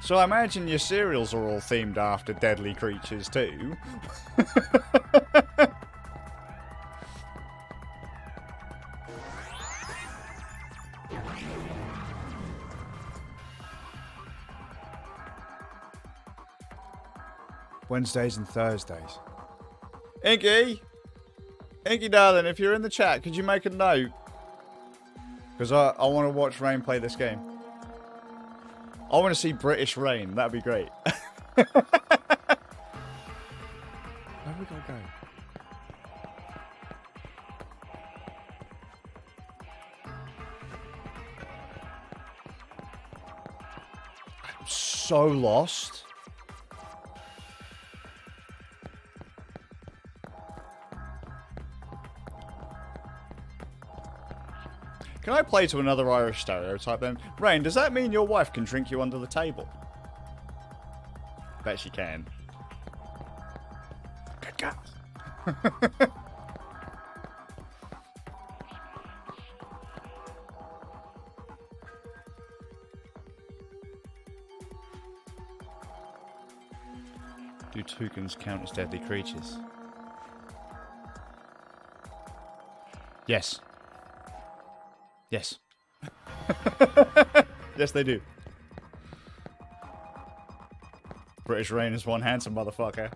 So I imagine your cereals are all themed after deadly creatures, too. Wednesdays and Thursdays. Inky! Inky, darling, if you're in the chat, could you make a note? Because I want to watch Rain play this game. I want to see British Rain. That'd be great. Where we gotta go? I'm so lost. Can I play to another Irish stereotype then? Rain, does that mean your wife can drink you under the table? Bet she can. Good girl. Do tokens count as deadly creatures? Yes. Yes. Yes, they do. British Rain is one handsome motherfucker.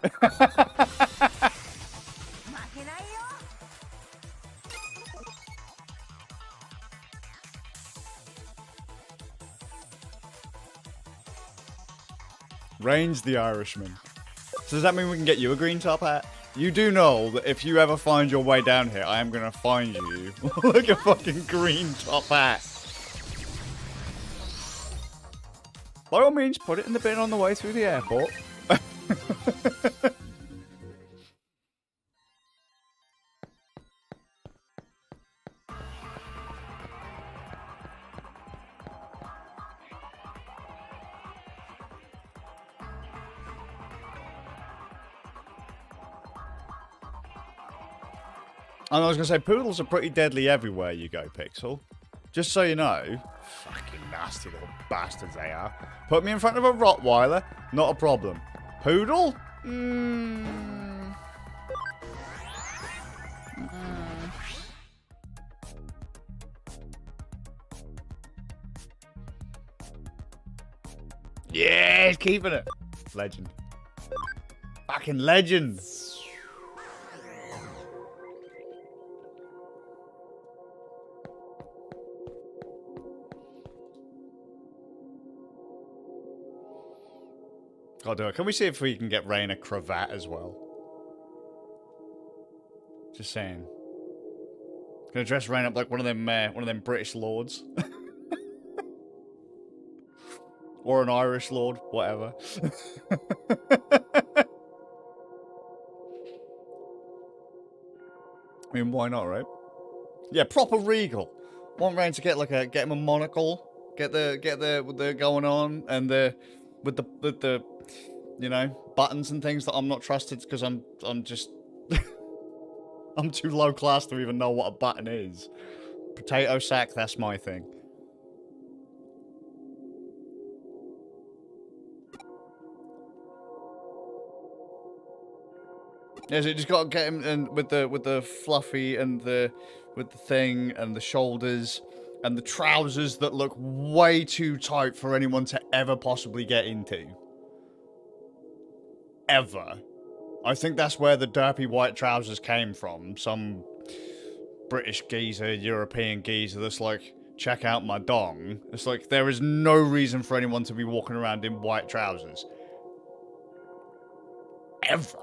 Rain's the Irishman. So does that mean we can get you a green top hat? You do know that if you ever find your way down here, I am going to find you like a fucking green top hat. By all means, put it in the bin on the way through the airport. And I was going to say, poodles are pretty deadly everywhere you go, Pixel. Just so you know. Fucking nasty little bastards they are. Put me in front of a Rottweiler, not a problem. Poodle? Yeah, he's keeping it. Legend. Fucking legend. I'll do it. Can we see if we can get Rain a cravat as well? Just saying. Gonna dress Rain up like one of them British lords. Or an Irish lord, whatever. I mean, why not, right? Yeah, proper regal. Want Rain to get like get him a monocle, get the going on, and with the you know, buttons and things that I'm not trusted because I'm just I'm too low class to even know what a button is. Potato sack, that's my thing. Yeah, so you just got to get him in with the fluffy and with the thing and the shoulders and the trousers that look way too tight for anyone to ever possibly get into. Ever. I think that's where the derpy white trousers came from. Some British geezer, European geezer that's like, check out my dong. It's like, there is no reason for anyone to be walking around in white trousers. Ever.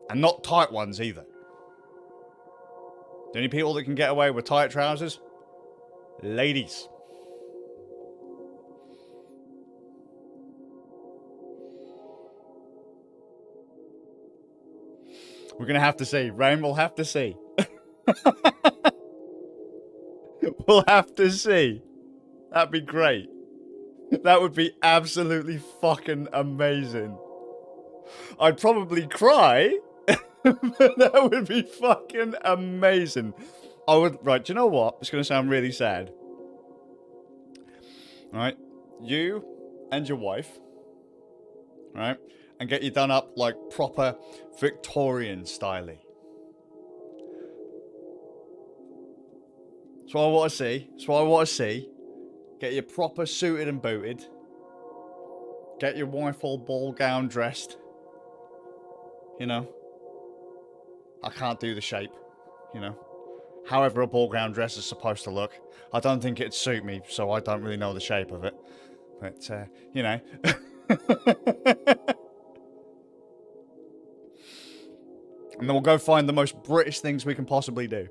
And not tight ones either. The only people that can get away with tight trousers? Ladies. We're gonna have to see. Rain will have to see. We'll have to see. That'd be great. That would be absolutely fucking amazing. I'd probably cry. But that would be fucking amazing. I would... Right, do you know what? It's gonna sound really sad. Alright? You and your wife. Right? And get you done up like proper Victorian styly. That's what I want to see. That's what I want to see. Get you proper suited and booted. Get your wife all ball gown dressed. You know. I can't do the shape. You know. However a ball gown dress is supposed to look. I don't think it'd suit me, so I don't really know the shape of it. But, you know. And then we'll go find the most British things we can possibly do.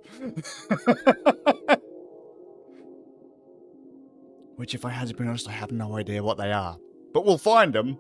Which, if I had to be honest, I have no idea what they are. But we'll find them.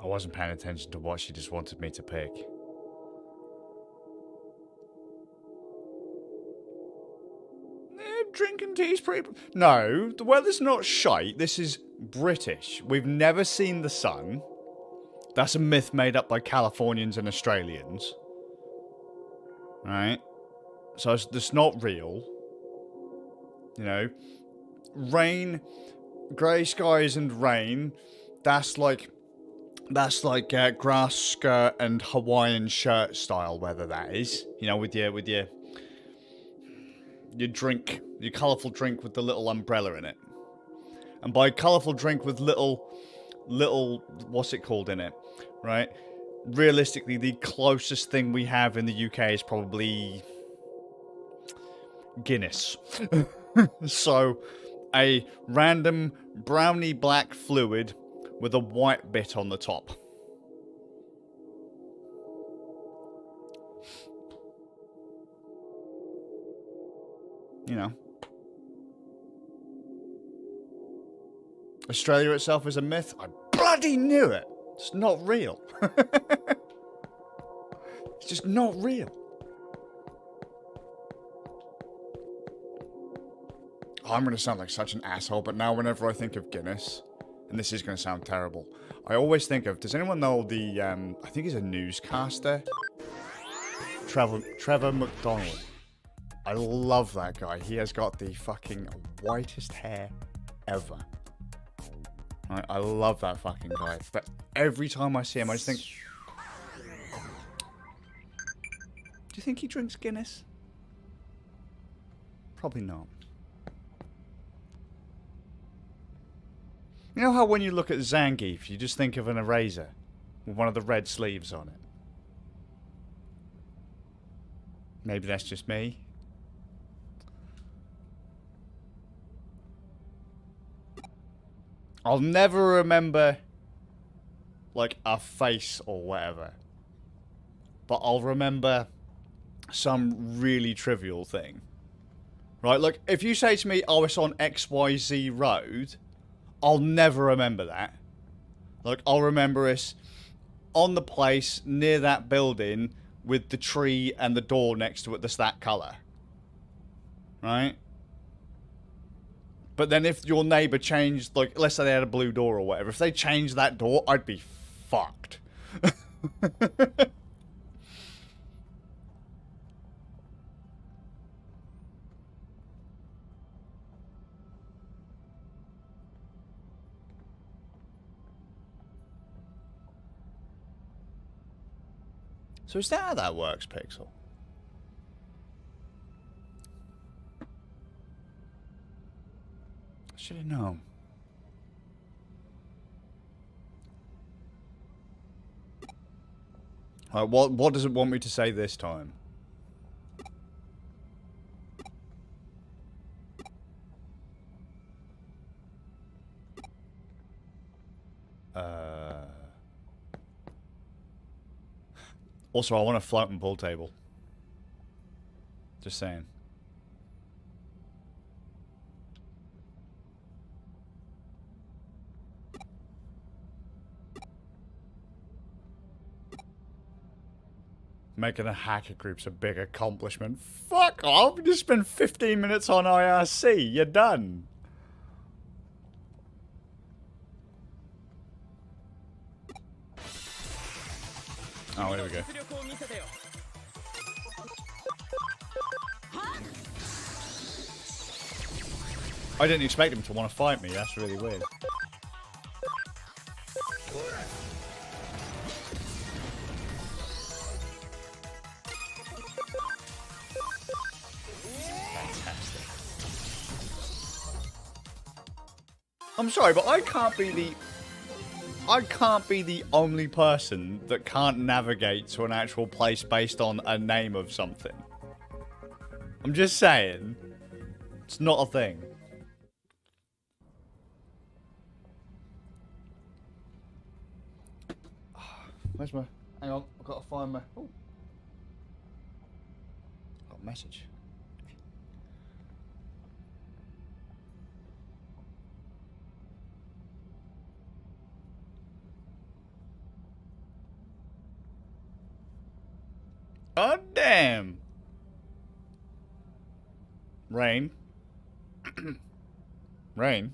wasn't paying attention to what she just wanted me to pick. Drinking tea's pretty... No, the weather's not shite. This is British. We've never seen the sun. That's a myth made up by Californians and Australians. Right? So it's not real. You know? Rain, grey skies and rain, that's like grass skirt and Hawaiian shirt style weather, that is. You know, with your drink, your colourful drink with the little umbrella in it. And by colourful drink with little, what's it called in it, right? Realistically, the closest thing we have in the UK is probably Guinness. So, a random browny black fluid with a white bit on the top. You know. Australia itself is a myth? I bloody knew it! It's not real. It's just not real. Oh, I'm going to sound like such an asshole, but now whenever I think of Guinness, and this is going to sound terrible, I always think of, does anyone know the, I think he's a newscaster? Trevor McDonald. I love that guy. He has got the fucking whitest hair ever. I love that fucking guy. But every time I see him, I just think... Do you think he drinks Guinness? Probably not. You know how when you look at Zangief, you just think of an eraser with one of the red sleeves on it? Maybe that's just me. I'll never remember, like, a face or whatever. But I'll remember some really trivial thing. Right? Like, if you say to me, oh, it's on XYZ Road, I'll never remember that. Like, I'll remember it's on the place near that building with the tree and the door next to it that's that colour. Right? But then if your neighbour changed, like, let's say they had a blue door or whatever, if they changed that door, I'd be fucked. So is that how that works, Pixel? I should have known. Alright, what does it want me to say this time? Also, I want a floating pool table. Just saying. Making a hacker group's a big accomplishment. Fuck off! You spend 15 minutes on IRC. You're done. Oh, here we go. I didn't expect him to want to fight me. That's really weird. Fantastic. I'm sorry, but I can't be the only person that can't navigate to an actual place based on a name of something. I'm just saying. It's not a thing. Where's my... Hang on, I've got to find my... Oh. Got a message. God damn. Rain. Rain.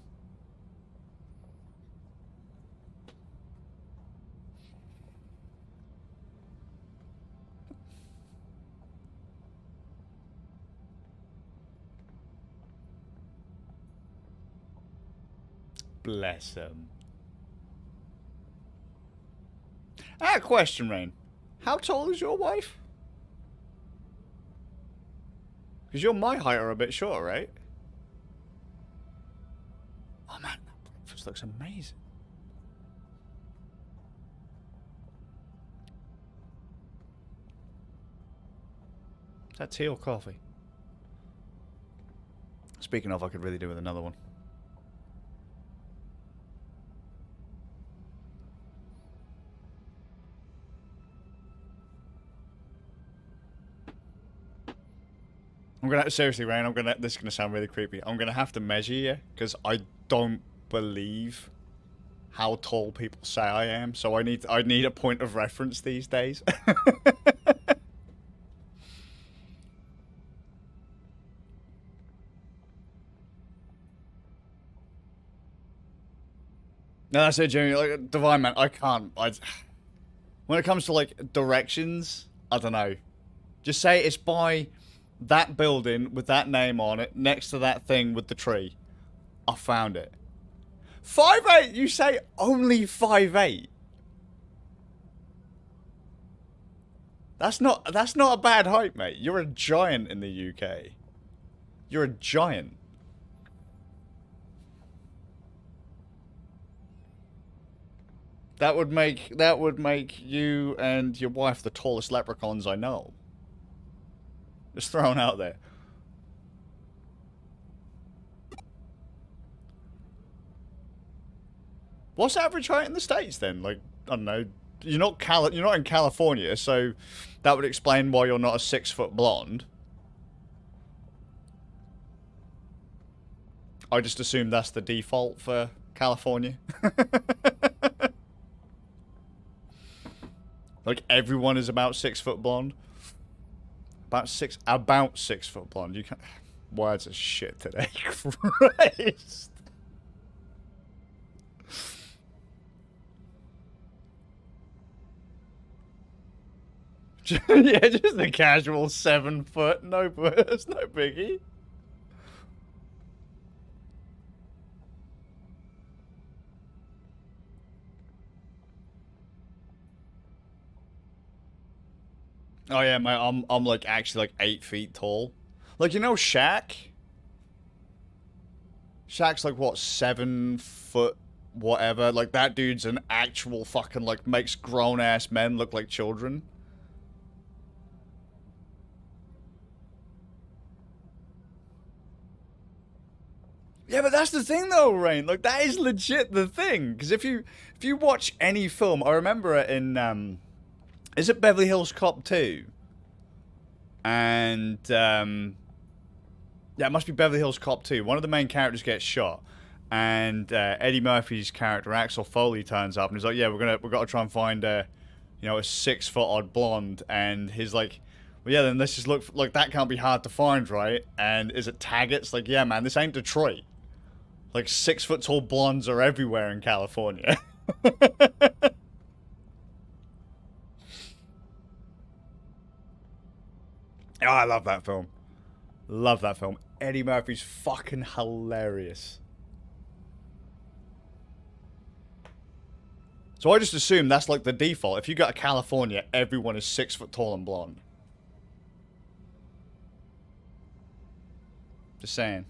Bless him. Ah, question, Rain. How tall is your wife? Because you're my height or a bit shorter, right? Oh man, that breakfast looks amazing. Is that tea or coffee? Speaking of, I could really do with another one. I'm gonna seriously, Rain. This is gonna sound really creepy. I'm gonna have to measure you because I don't believe how tall people say I am. So I need a point of reference these days. No, that's it, Jimmy. Like, Divine Man, I can't. When it comes to like directions, I don't know. Just say it's by that building with that name on it, next to that thing with the tree. I found it. 5'8". You say only 5'8". That's not a bad height, mate. You're a giant in the UK. You're a giant. That would make you and your wife the tallest leprechauns I know. Just thrown out there. What's average height in the States then? Like, I don't know. You're not in California, so that would explain why you're not a 6-foot blonde. I just assume that's the default for California. Like everyone is about 6-foot blonde. About 6-foot blonde. You can't. Words are shit today. Christ. Yeah, just a casual 7 foot. No, it's no biggie. Oh yeah, mate, I'm like actually like 8 feet tall. Like, you know Shaq? Shaq's like what, 7 foot whatever. Like that dude's an actual fucking like makes grown ass men look like children. Yeah, but that's the thing though, Rain. Like that is legit the thing. Because if you watch any film, I remember it in is it Beverly Hills Cop 2? And yeah, it must be Beverly Hills Cop 2. One of the main characters gets shot, and Eddie Murphy's character Axel Foley turns up and he's like, "Yeah, we've got to try and find a 6-foot odd blonde." And he's like, "Well, yeah, then let's just look like that can't be hard to find, right?" And is it Taggart's like, "Yeah, man, this ain't Detroit. Like 6-foot tall blondes are everywhere in California." Oh, I love that film. Love that film. Eddie Murphy's fucking hilarious. So I just assume that's like the default. If you go to California, everyone is 6 foot tall and blonde. Just saying.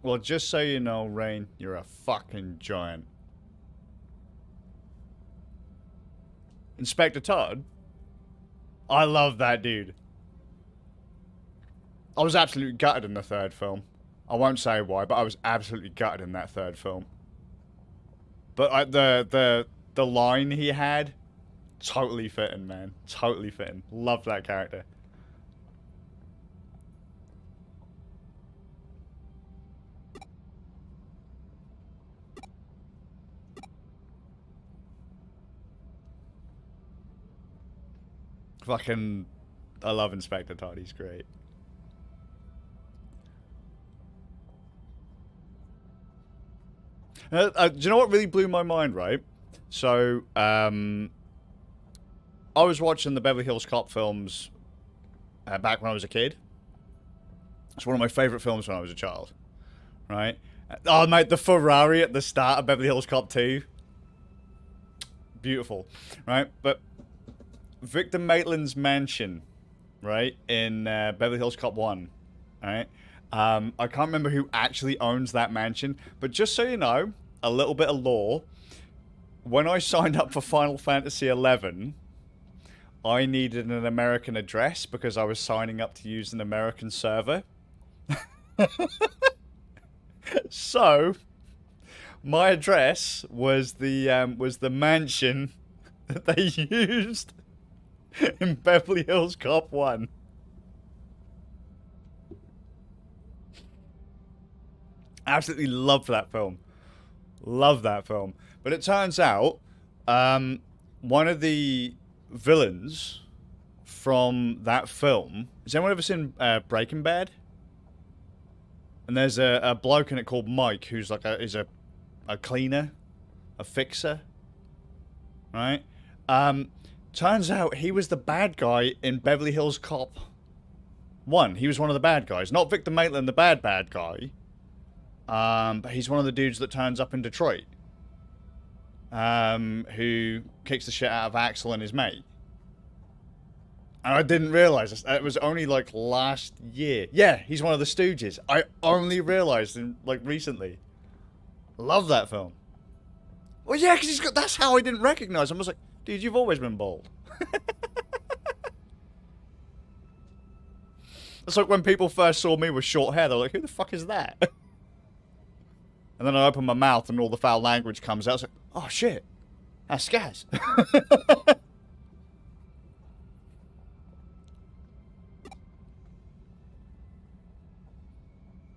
Well, just so you know, Rain, you're a fucking giant. Inspector Todd? I love that dude. I was absolutely gutted in the third film. I won't say why, but I was absolutely gutted in that third film. But the line he had, totally fitting, man. Totally fitting. Love that character. Fucking, I love Inspector Todd. He's great. Do you know what really blew my mind, right? So, I was watching the Beverly Hills Cop films back when I was a kid. It's one of my favorite films when I was a child, right? Oh, mate, the Ferrari at the start of Beverly Hills Cop 2. Beautiful, right? But Victor Maitland's mansion, right, in Beverly Hills Cop 1, right? I can't remember who actually owns that mansion, but just so you know, a little bit of lore. When I signed up for Final Fantasy XI, I needed an American address because I was signing up to use an American server. So, my address was the mansion that they used in Beverly Hills Cop 1. Absolutely love that film. Love that film. But it turns out, one of the villains from that film... Has anyone ever seen Breaking Bad? And there's a bloke in it called Mike, who's like a cleaner, a fixer, right? Turns out he was the bad guy in Beverly Hills Cop 1. He was one of the bad guys. Not Victor Maitland, the bad guy. But he's one of the dudes that turns up in Detroit. Who kicks the shit out of Axel and his mate. And I didn't realize this. It was only like last year. Yeah, he's one of the Stooges. I only realized like recently. Love that film. Well, yeah, because he's got. That's how I didn't recognize him. I was like, dude, you've always been bald. It's like when people first saw me with short hair, they're like, who the fuck is that? And then I open my mouth and all the foul language comes out. I was like, oh shit, that's Skaz.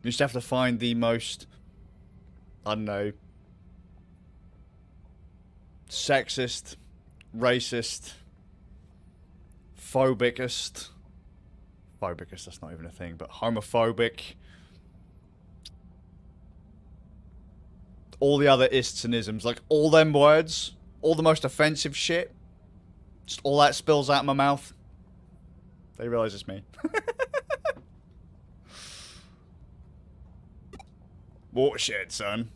You just have to find the most, I don't know, sexist, racist, phobicist, that's not even a thing, but homophobic, all the other ists and isms, like all them words, all the most offensive shit, just all that spills out of my mouth. They realize it's me. Watershed, son.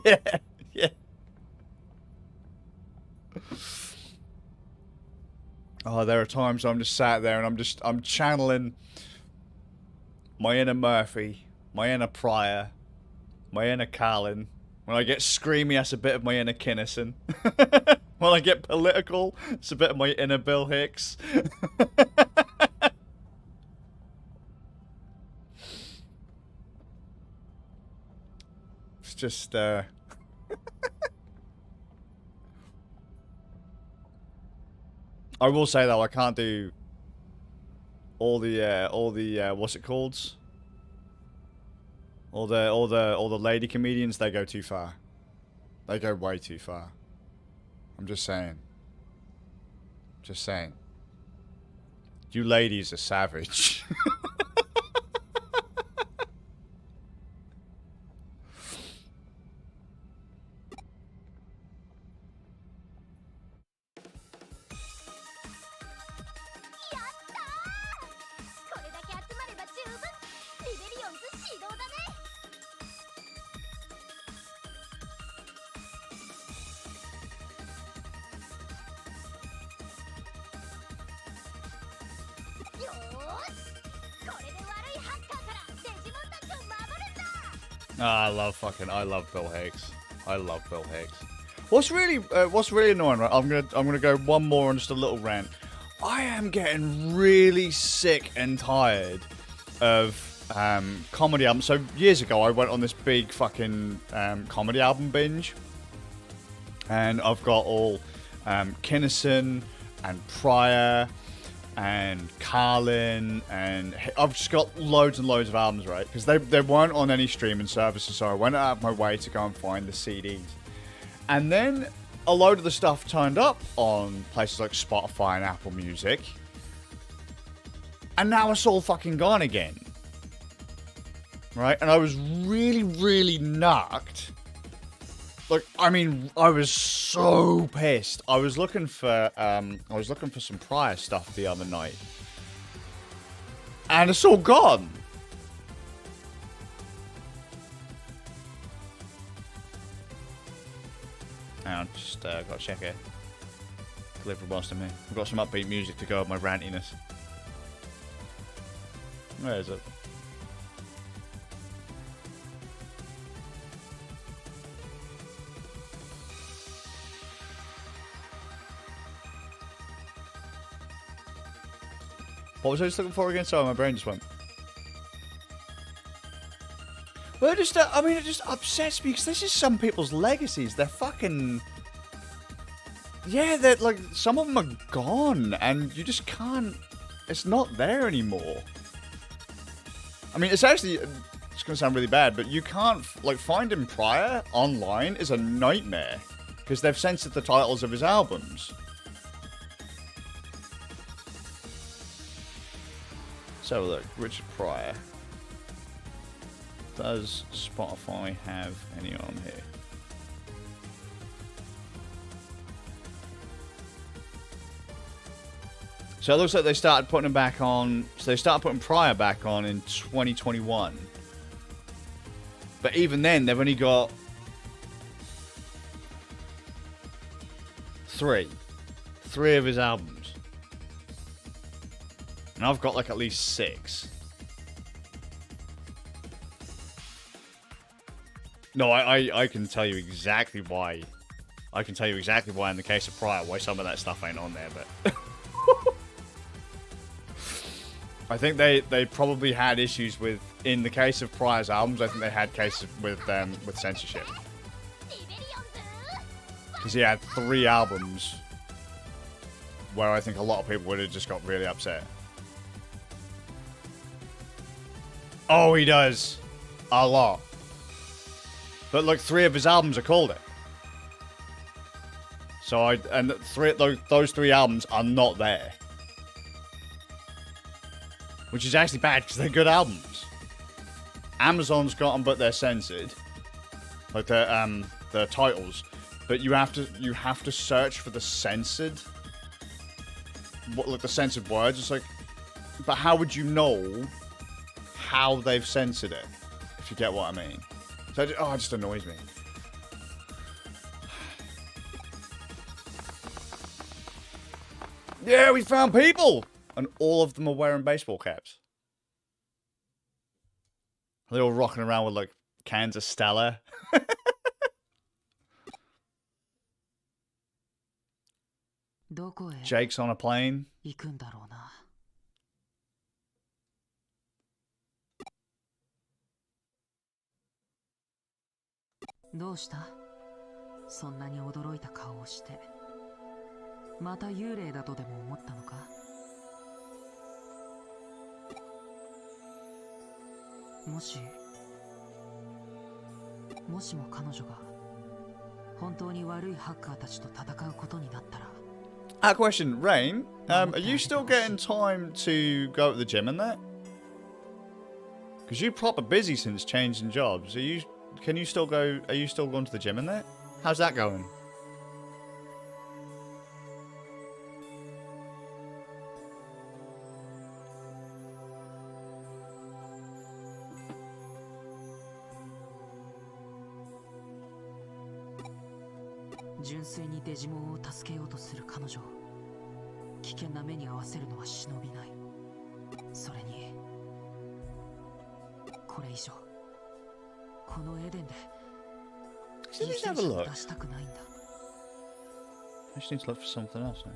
Yeah, yeah. Oh, there are times I'm just sat there and I'm channeling my inner Murphy, my inner Pryor, my inner Carlin. When I get screamy, that's a bit of my inner Kinnison. When I get political, it's a bit of my inner Bill Hicks. It's just, I will say though, I can't do all the what's it called? All the lady comedians, they go too far. They go way too far. I'm just saying. Just saying. You ladies are savage. I love Bill Hicks. I love Bill Hicks. What's really annoying, right? I'm gonna go one more on just a little rant. I am getting really sick and tired of comedy albums. So years ago, I went on this big fucking comedy album binge, and I've got all Kinnison and Pryor and Carlin, and I've just got loads and loads of albums, right? Because they weren't on any streaming services, so I went out of my way to go and find the CDs. And then a load of the stuff turned up on places like Spotify and Apple Music, and now it's all fucking gone again. Right? And I was really, really knocked. Like, I mean, I was so pissed. I was looking for some Pryor stuff the other night, and it's all gone. Hang on, just gotta check it. Delivered whilst I'm here. I've got some upbeat music to go with my rantiness. Where is it? What was I just looking for again? Sorry, my brain just went. Well, it just upsets me because this is some people's legacies. They're fucking... Yeah, they're like, some of them are gone and you just can't... It's not there anymore. I mean, it's actually... It's going to sound really bad, but you can't... Like, finding Pryor online is a nightmare because they've censored the titles of his albums. So look, Richard Pryor. Does Spotify have any on here? So it looks like they started putting him back on. So they started putting Pryor back on in 2021. But even then, they've only got 3 of his albums. And I've got like at least 6. No, I can tell you exactly why. I can tell you exactly why in the case of Pryor, why some of that stuff ain't on there, but... I think they probably had issues with, in the case of Pryor's albums, I think they had cases with censorship. Because he had 3 albums where I think a lot of people would have just got really upset. Oh, he does. A lot. But look, 3 of his albums are called it. So those 3 albums are not there. Which is actually bad because they're good albums. Amazon's got them, but they're censored. Like the titles. But you have to search for the censored. Like the censored words. It's like, but how would you know how they've censored it? If you get what I mean. So it just annoys me. Yeah, we found people! And all of them are wearing baseball caps. They're all rocking around with, like, cans of Stella. Jake's on a plane. どうした?そんなに驚いた顔をして。また幽霊だとでも思ったのか?もしも彼女が本当に悪いハッカーたちと戦うことになったら。Question, Rain, are you still getting time to go to the gym and that? Because you're proper busy since changing jobs. Can you still go? Are you still going to the gym and that? How's that going? Digimon を助けようとする彼女を危険な目に遭わせるのは忍びない。それにこれ以上このエデンで犠牲者を出したくないんだ。I just need to look for something else now.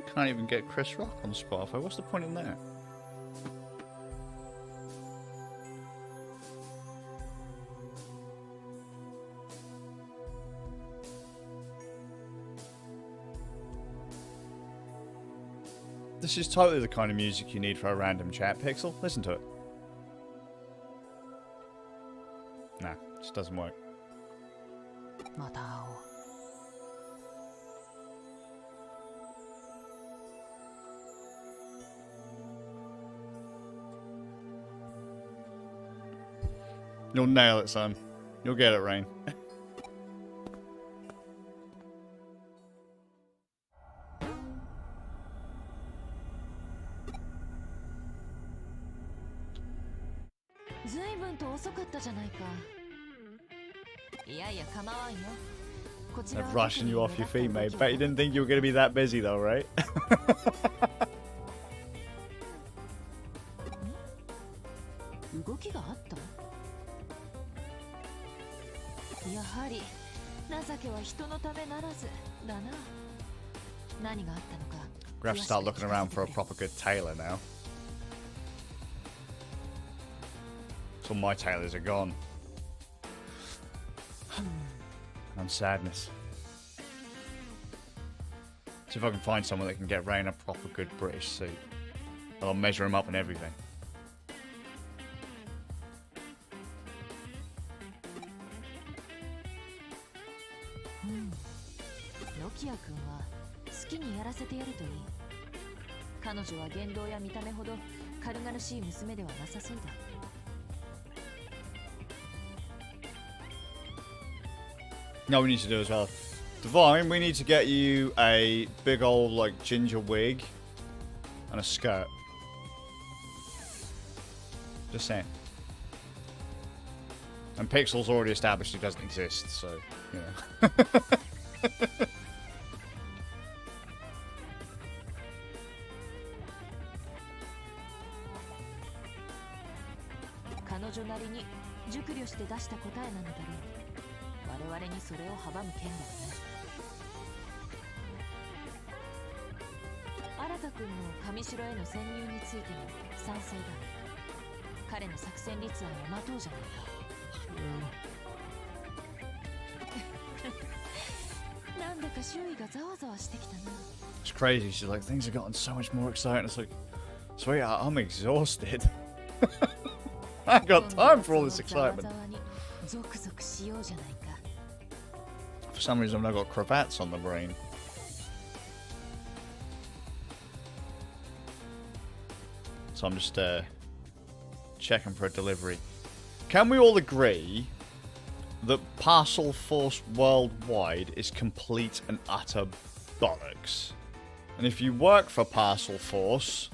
I can't even get Chris Rock on Spotify. What's the point in that? This is totally the kind of music you need for a random chat, Pixel. Listen to it. Nah, just doesn't work. また会おう。You'll nail it, son. You'll get it, Rain. They're rushing you off your feet, mate. Bet you didn't think you were going to be that busy, though, right? 動きがあった？やはり情けは人のためならずだな。何があったのか。We have to start looking around for a proper good tailor now. So my tailors are gone. And sadness. See if I can find someone that can get Rain a proper good British suit. And I'll measure him up and everything. ロキア君は好きにやらせてやるといい。彼女は言動や見た目ほど軽々しい娘ではなさそうだ。No, we need to do as well. Divine, we need to get you a big old, like, ginger wig and a skirt. Just saying. And Pixel's already established he doesn't exist, so, you know. 彼女なりに熟慮して出した答えなのだろう。我々にそれを阻む剣だよね。新君の上城への潜入についても賛成だ。彼の作戦立案を待とうじゃないか。なんだか周囲がざわざわしてきたな。It's crazy. She's like, things have gotten so much more exciting. It's like, sweetheart, I'm exhausted. I ain't got time for all this excitement. For some reason, I've got cravats on the brain. So I'm just checking for a delivery. Can we all agree that Parcel Force Worldwide is complete and utter bollocks? And if you work for Parcel Force,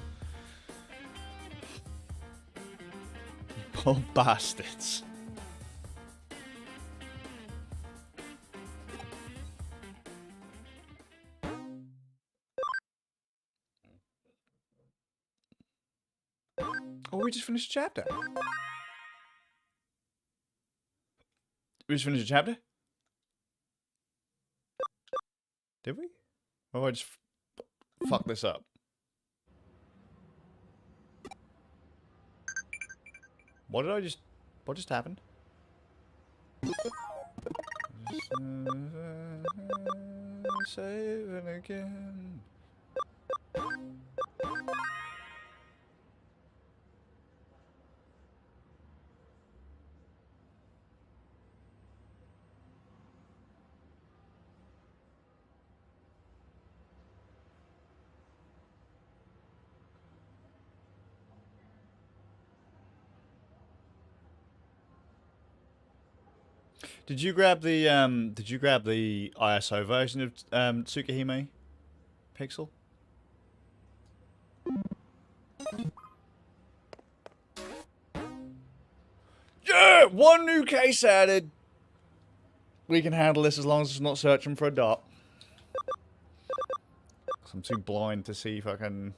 poor bastards. Oh, we just finished a chapter. We just finished a chapter? Did we? Oh, I just fucked this up. What just happened? Saving again. Did you grab the ISO version of Tsukihime, Pixel? Yeah! One new case added! We can handle this as long as it's not searching for a dot. 'Cause I'm too blind to see if I can...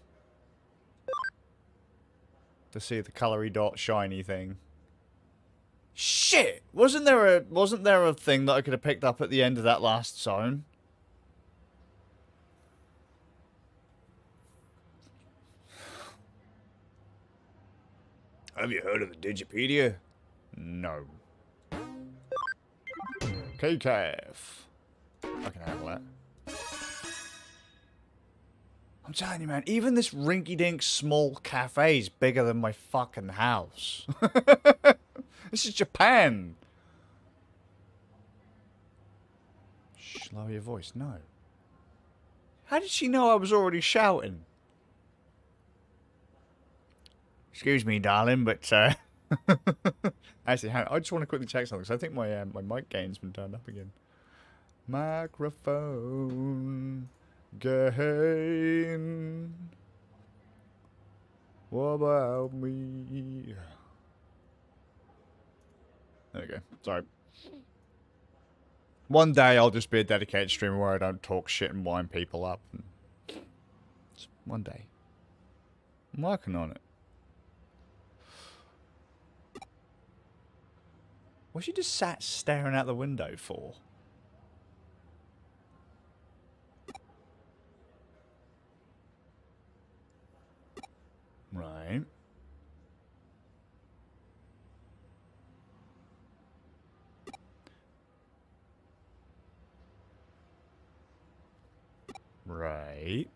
to see the colory dot shiny thing. Shit! Wasn't there a thing that I could have picked up at the end of that last zone? Have you heard of the Digipedia? No. KKF. I can handle that. I'm telling you, man, even this rinky-dink small cafe is bigger than my fucking house. This is Japan. Shh, lower your voice. No. How did she know I was already shouting? Excuse me, darling, but actually, I just want to quickly check something because I think my my mic gain's been turned up again. Microphone gain. What about me? There we go. Sorry. One day I'll just be a dedicated streamer where I don't talk shit and wind people up. Just one day. I'm working on it. What's she just sat staring out the window for? Right. Right.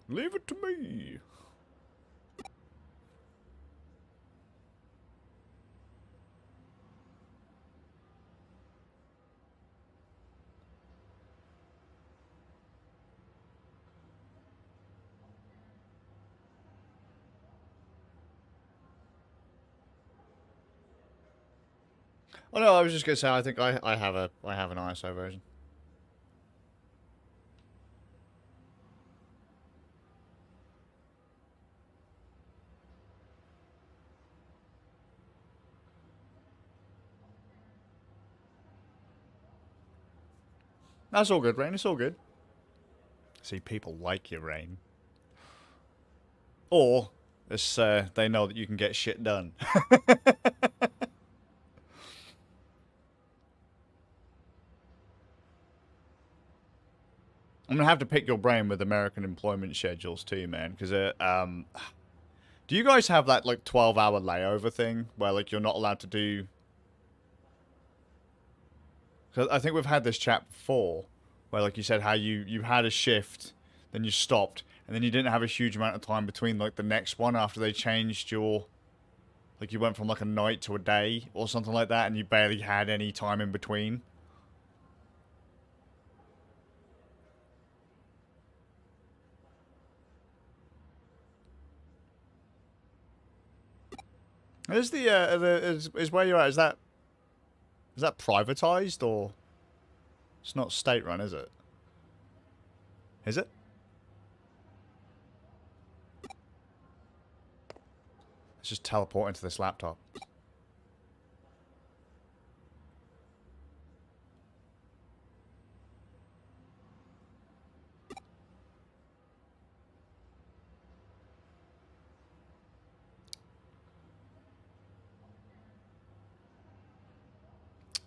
Leave it to me. Oh no, I was just gonna say I think I have an ISO version. That's all good, Rain. It's all good. See, people like you, Rain. Or it's, they know that you can get shit done. I'm gonna have to pick your brain with American employment schedules too, man. Because do you guys have that like 12-hour layover thing where like you're not allowed to do? Because I think we've had this chat before, where like you said how you had a shift, then you stopped, and then you didn't have a huge amount of time between like the next one after they changed your, like you went from like a night to a day or something like that, and you barely had any time in between. Is the is where you're at? Is that privatized or it's not state run? Is it? Is it? Let's just teleport into this laptop.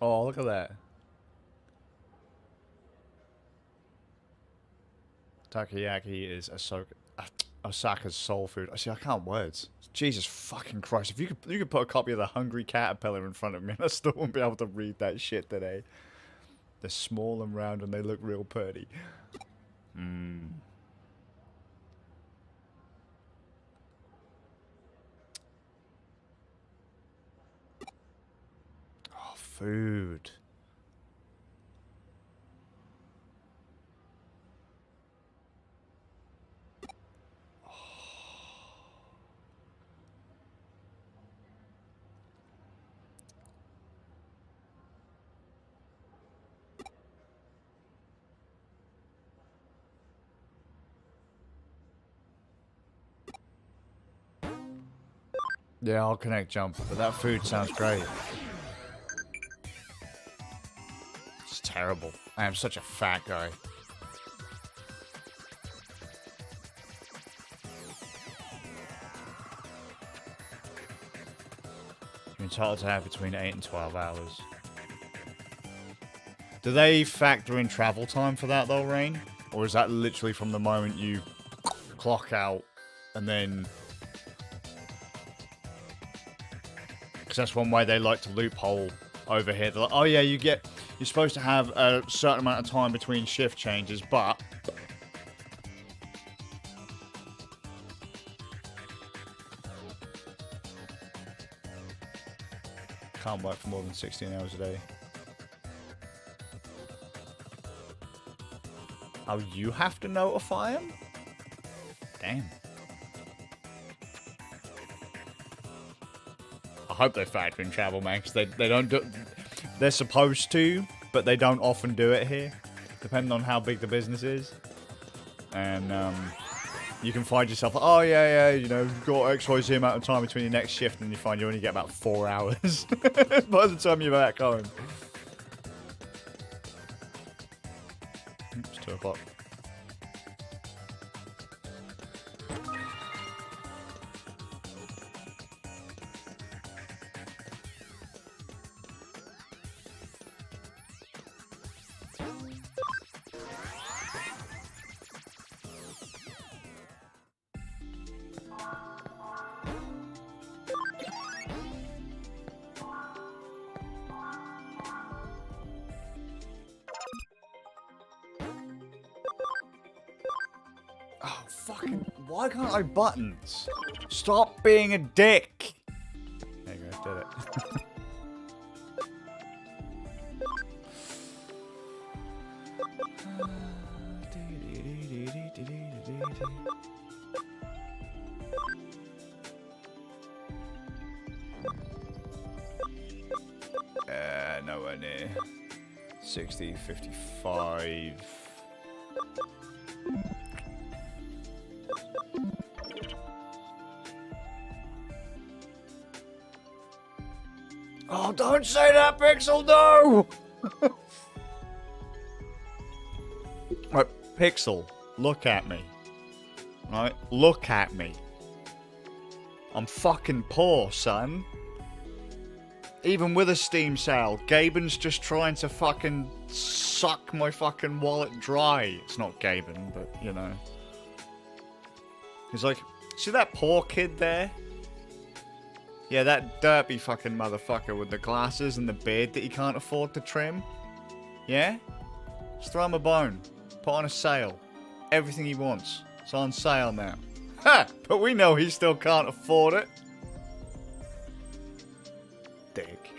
Oh, look at that. Takoyaki is Osaka's soul food. I see, I can't words. Jesus fucking Christ. If you could put a copy of the Hungry Caterpillar in front of me and I still won't be able to read that shit today. They're small and round and they look real pretty. Mmm. Oh, food. Yeah, I'll connect jump, but that food sounds great. It's terrible. I am such a fat guy. You're entitled to have between 8 and 12 hours. Do they factor in travel time for that though, Rain? Or is that literally from the moment you clock out and then... Because that's one way they like to loophole over here. They're like, oh yeah, you're supposed to have a certain amount of time between shift changes, but... Can't work for more than 16 hours a day. Oh, you have to notify him? Damn. I hope they factor in travel, man, because they don't do... They're supposed to, but they don't often do it here, depending on how big the business is. And, you can find yourself, oh, yeah, you know, you've got XYZ amount of time between your next shift, and you find you only get about 4 hours by the time you're back home. It's 2 o'clock. Oh, fucking... Why can't I buttons? Stop being a dick! There you go, did it. Nowhere near. 60, 55... Oh, don't say that, Pixel, no! Right, Pixel, look at me. Right, look at me. I'm fucking poor, son. Even with a Steam sale, Gaben's just trying to fucking suck my fucking wallet dry. It's not Gaben, but, you know. He's like, see that poor kid there? Yeah, that derpy fucking motherfucker with the glasses and the beard that he can't afford to trim. Yeah? Just throw him a bone. Put on a sale. Everything he wants. It's on sale now. Ha! But we know he still can't afford it. Dick.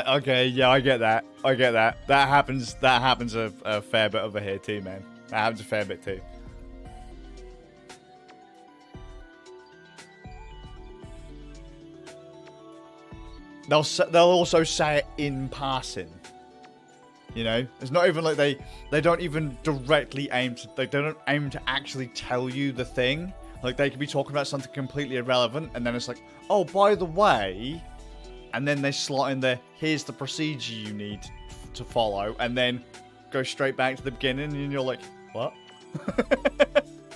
Okay, yeah, I get that. I get that. That happens a fair bit over here too, man. That happens a fair bit too. They'll also say it in passing. You know, it's not even like they don't even directly aim to, they don't aim to actually tell you the thing. Like, they could be talking about something completely irrelevant, and then it's like, oh, by the way, and then they slot in there, here's the procedure you need to follow, and then go straight back to the beginning, and you're like, what?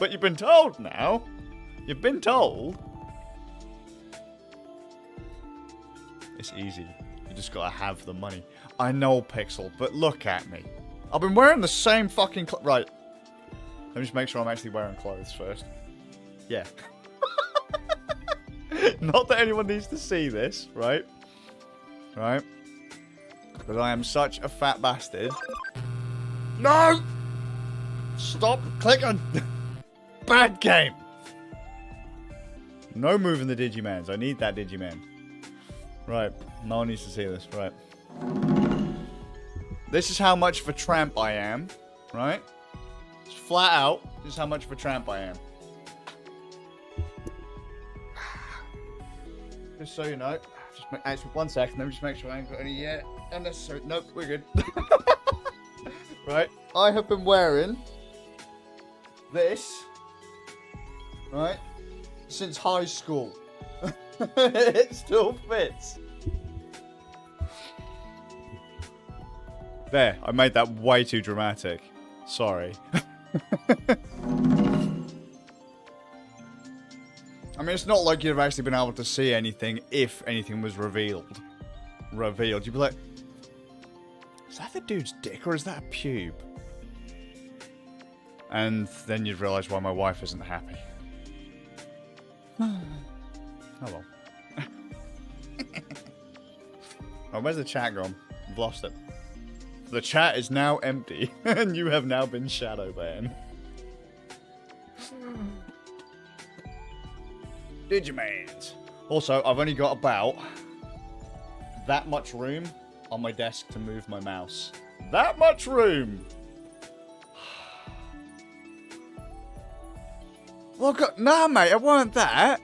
But you've been told now. You've been told. It's easy. You just gotta have the money. I know, Pixel, but look at me. I've been wearing the same fucking right. Let me just make sure I'm actually wearing clothes first. Yeah. Not that anyone needs to see this, right? Right? But I am such a fat bastard. No! Stop clicking! Bad game! No moving the Digimans. I need that Digiman. Right. No one needs to see this. Right. This is how much of a tramp I am. Right? It's flat out. This is how much of a tramp I am. Just so you know. Just actually, 1 second. Let me just make sure I ain't got any yet. Unnecessary. Nope, we're good. Right. I have been wearing this, right, since high school. It still fits. There, I made that way too dramatic. Sorry. I mean, it's not like you've actually been able to see anything if anything was revealed. You'd be like, is that the dude's dick or is that a pube? And then you'd realise why my wife isn't happy. Oh well. Oh, where's the chat gone? I've lost it. The chat is now empty, and you have now been shadow banned. Digimons. Also, I've only got about that much room on my desk to move my mouse. That much room! Look, nah, mate, it weren't that.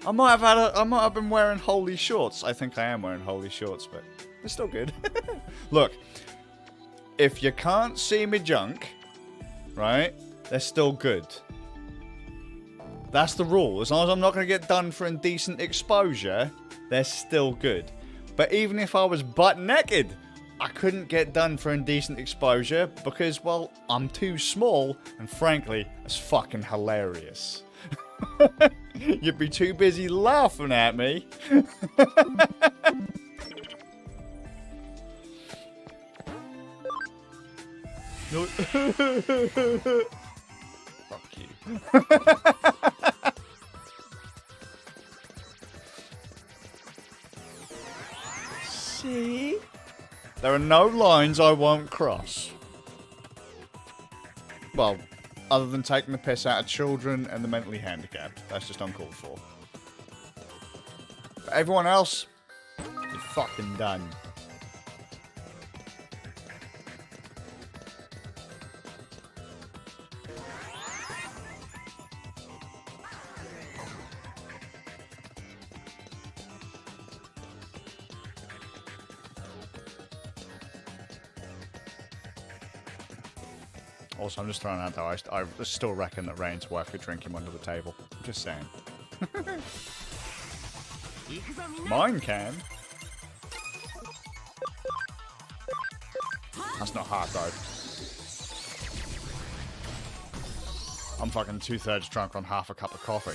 I might have been wearing holy shorts. I think I am wearing holy shorts, but they're still good. Look, if you can't see me junk, right, they're still good. That's the rule. As long as I'm not going to get done for indecent exposure, they're still good. But even if I was butt naked, I couldn't get done for indecent exposure because, well, I'm too small, and frankly, it's fucking hilarious. You'd be too busy laughing at me. No. Fuck you. See? There are no lines I won't cross. Well, other than taking the piss out of children and the mentally handicapped. That's just uncalled for. But everyone else, you're fucking done. Also, I'm just throwing out though, I still reckon that Rain's worth a drink him under the table. I'm just saying. Mine can. That's not hard though. I'm fucking 2/3 drunk on half a cup of coffee.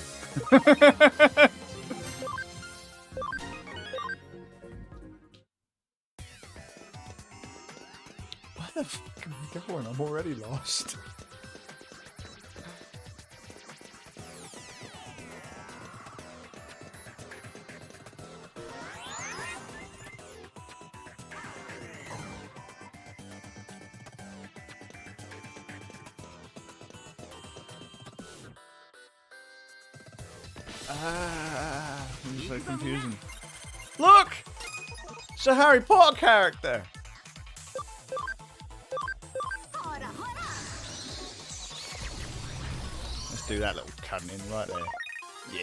Where the fuck am I going? I'm already lost. This is so confusing. Look! It's a Harry Potter character! Let's do that little cutting in right there. Yeah!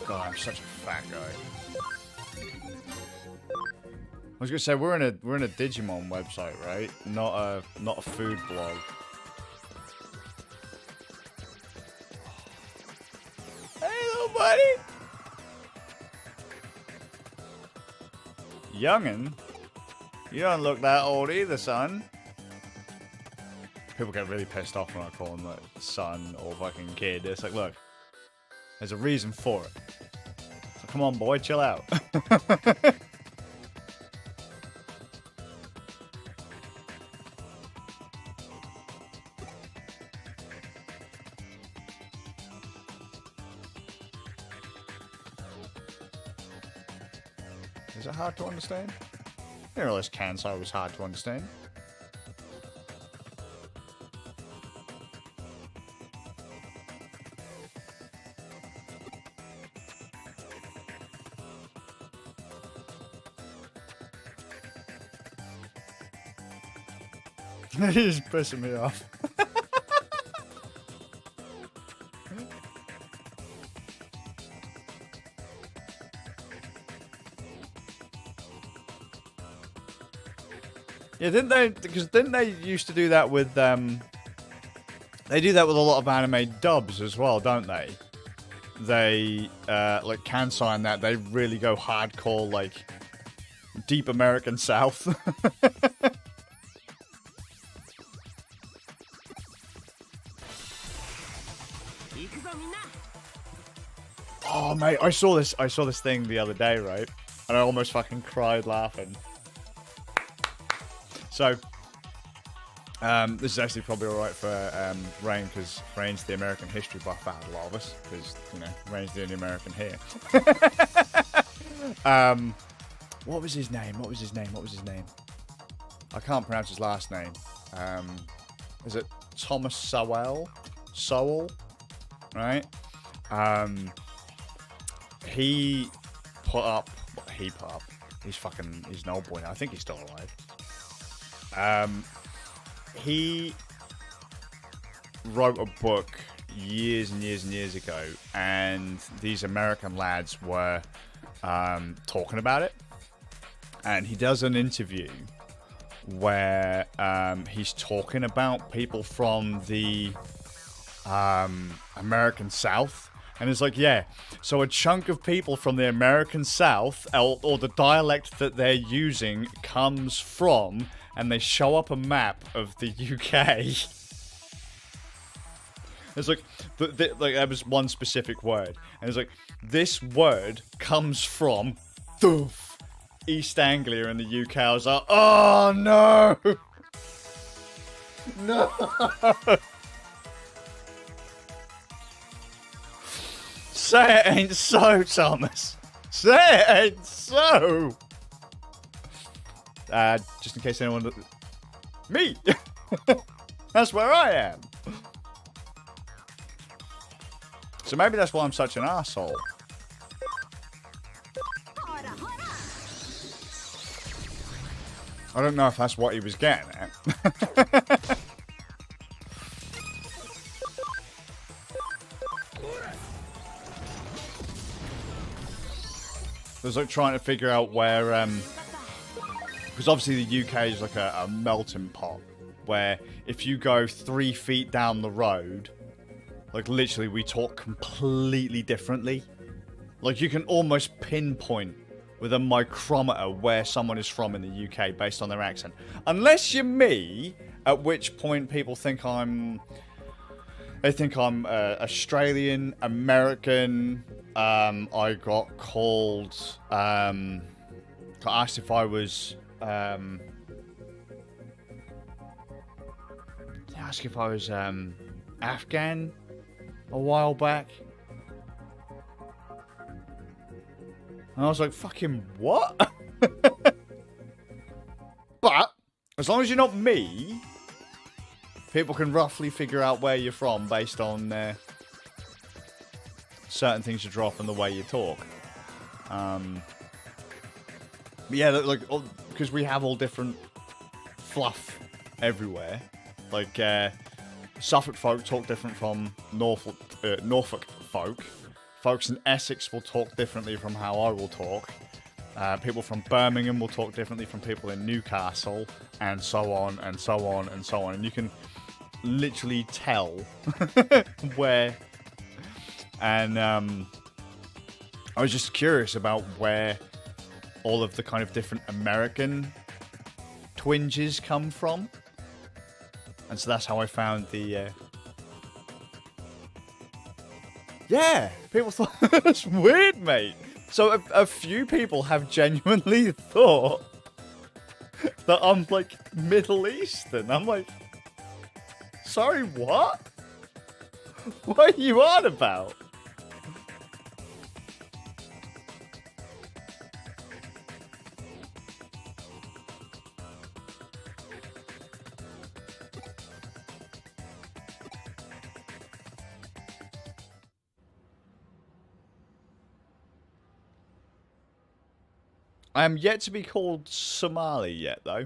God, I'm such a fat guy. I was gonna say we're in a Digimon website, right? Not a food blog. Hey, little buddy. Youngin', you don't look that old either, son. People get really pissed off when I call him like son or fucking kid. It's like, look, there's a reason for it. So come on, boy, chill out. Is it hard to understand? I didn't realize Kansai was hard to understand. He's pissing me off. Yeah, didn't they? Because didn't they used to do that with They do that with a lot of anime dubs as well, don't they? They like Kansai and that they really go hardcore, like deep American South. Oh mate, I saw this thing the other day, right? And I almost fucking cried laughing. So this is actually probably alright for Rain, because Rain's the American history buff out of a lot of us, because, you know, Rain's the only American here. What was his name? I can't pronounce his last name. Is it Thomas Sowell? Right? He put up... He's an old boy now. I think he's still alive. He wrote a book years and years and years ago, and these American lads were talking about it. And he does an interview where he's talking about people from the American South. And it's like, yeah, so a chunk of people from the American South, or the dialect that they're using, comes from, and they show up a map of the UK. It's like, like that was one specific word. And it's like, this word comes from East Anglia in the UK. I was like, oh no! No! Say it ain't so, Thomas. Say it ain't so. Just in case anyone... Me! That's where I am. So maybe that's why I'm such an asshole. I don't know if that's what he was getting at. I was like trying to figure out where, because obviously the UK is like a melting pot, where if you go 3 feet down the road, like literally we talk completely differently. Like you can almost pinpoint with a micrometer where someone is from in the UK based on their accent. Unless you're me, at which point people think they think I'm Australian, American. I got called, asked if I was, Afghan a while back. And I was like, fucking what? But, as long as you're not me, people can roughly figure out where you're from based on certain things you drop and the way you talk. But yeah, like, because we have all different fluff everywhere. Like, Suffolk folk talk different from Norfolk folk. Folks in Essex will talk differently from how I will talk. People from Birmingham will talk differently from people in Newcastle, and so on, and so on, and so on. And you can literally tell where. And I was just curious about where all of the kind of different American twinges come from. And so that's how I found the... Yeah, people thought... That's weird, mate. So a few people have genuinely thought that I'm, like, Middle Eastern. I'm like... Sorry, what? What are you on about? I am yet to be called Somali yet, though.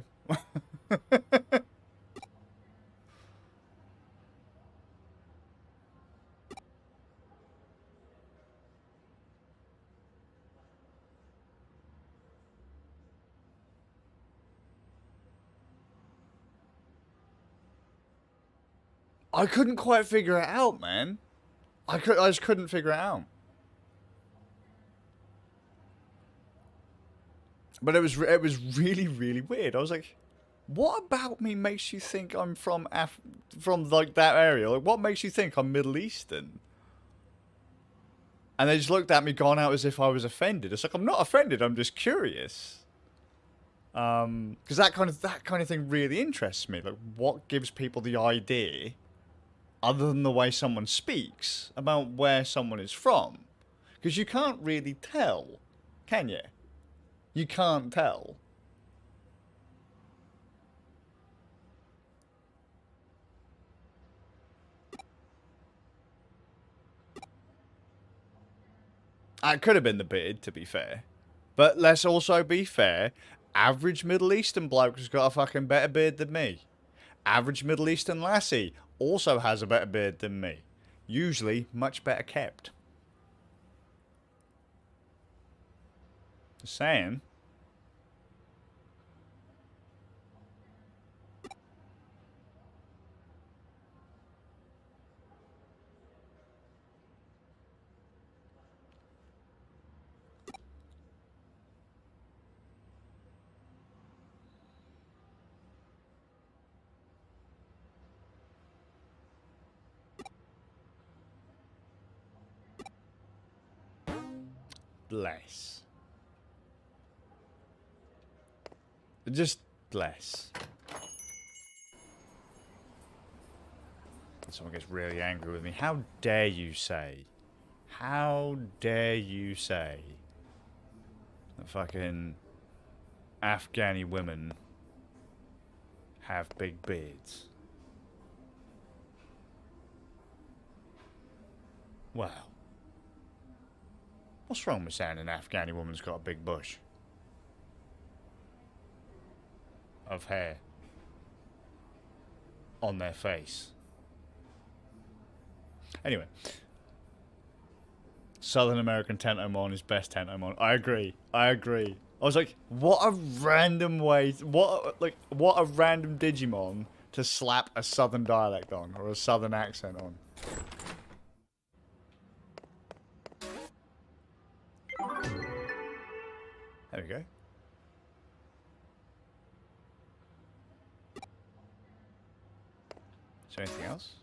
I couldn't quite figure it out, man. I just couldn't figure it out. But it was really, really weird. I was like, what about me makes you think I'm from like that area? Like, what makes you think I'm Middle Eastern? And they just looked at me, gone out as if I was offended. It's like, I'm not offended. I'm just curious. Because that kind of thing really interests me. Like, what gives people the idea, other than the way someone speaks, about where someone is from? Because you can't really tell, can you? You can't tell. It could have been the beard, to be fair. But let's also be fair. Average Middle Eastern bloke has got a fucking better beard than me. Average Middle Eastern lassie also has a better beard than me. Usually much better kept. Just saying. Bless. Just bless. Someone gets really angry with me. How dare you say? How dare you say that fucking Afghani women have big beards? Well, what's wrong with saying an Afghani woman's got a big bush of hair on their face? Anyway, Southern American Tentomon is best Tentomon. I agree. I was like, what a random way, what a random Digimon to slap a Southern dialect on, or a Southern accent on. There we go. Is there anything else?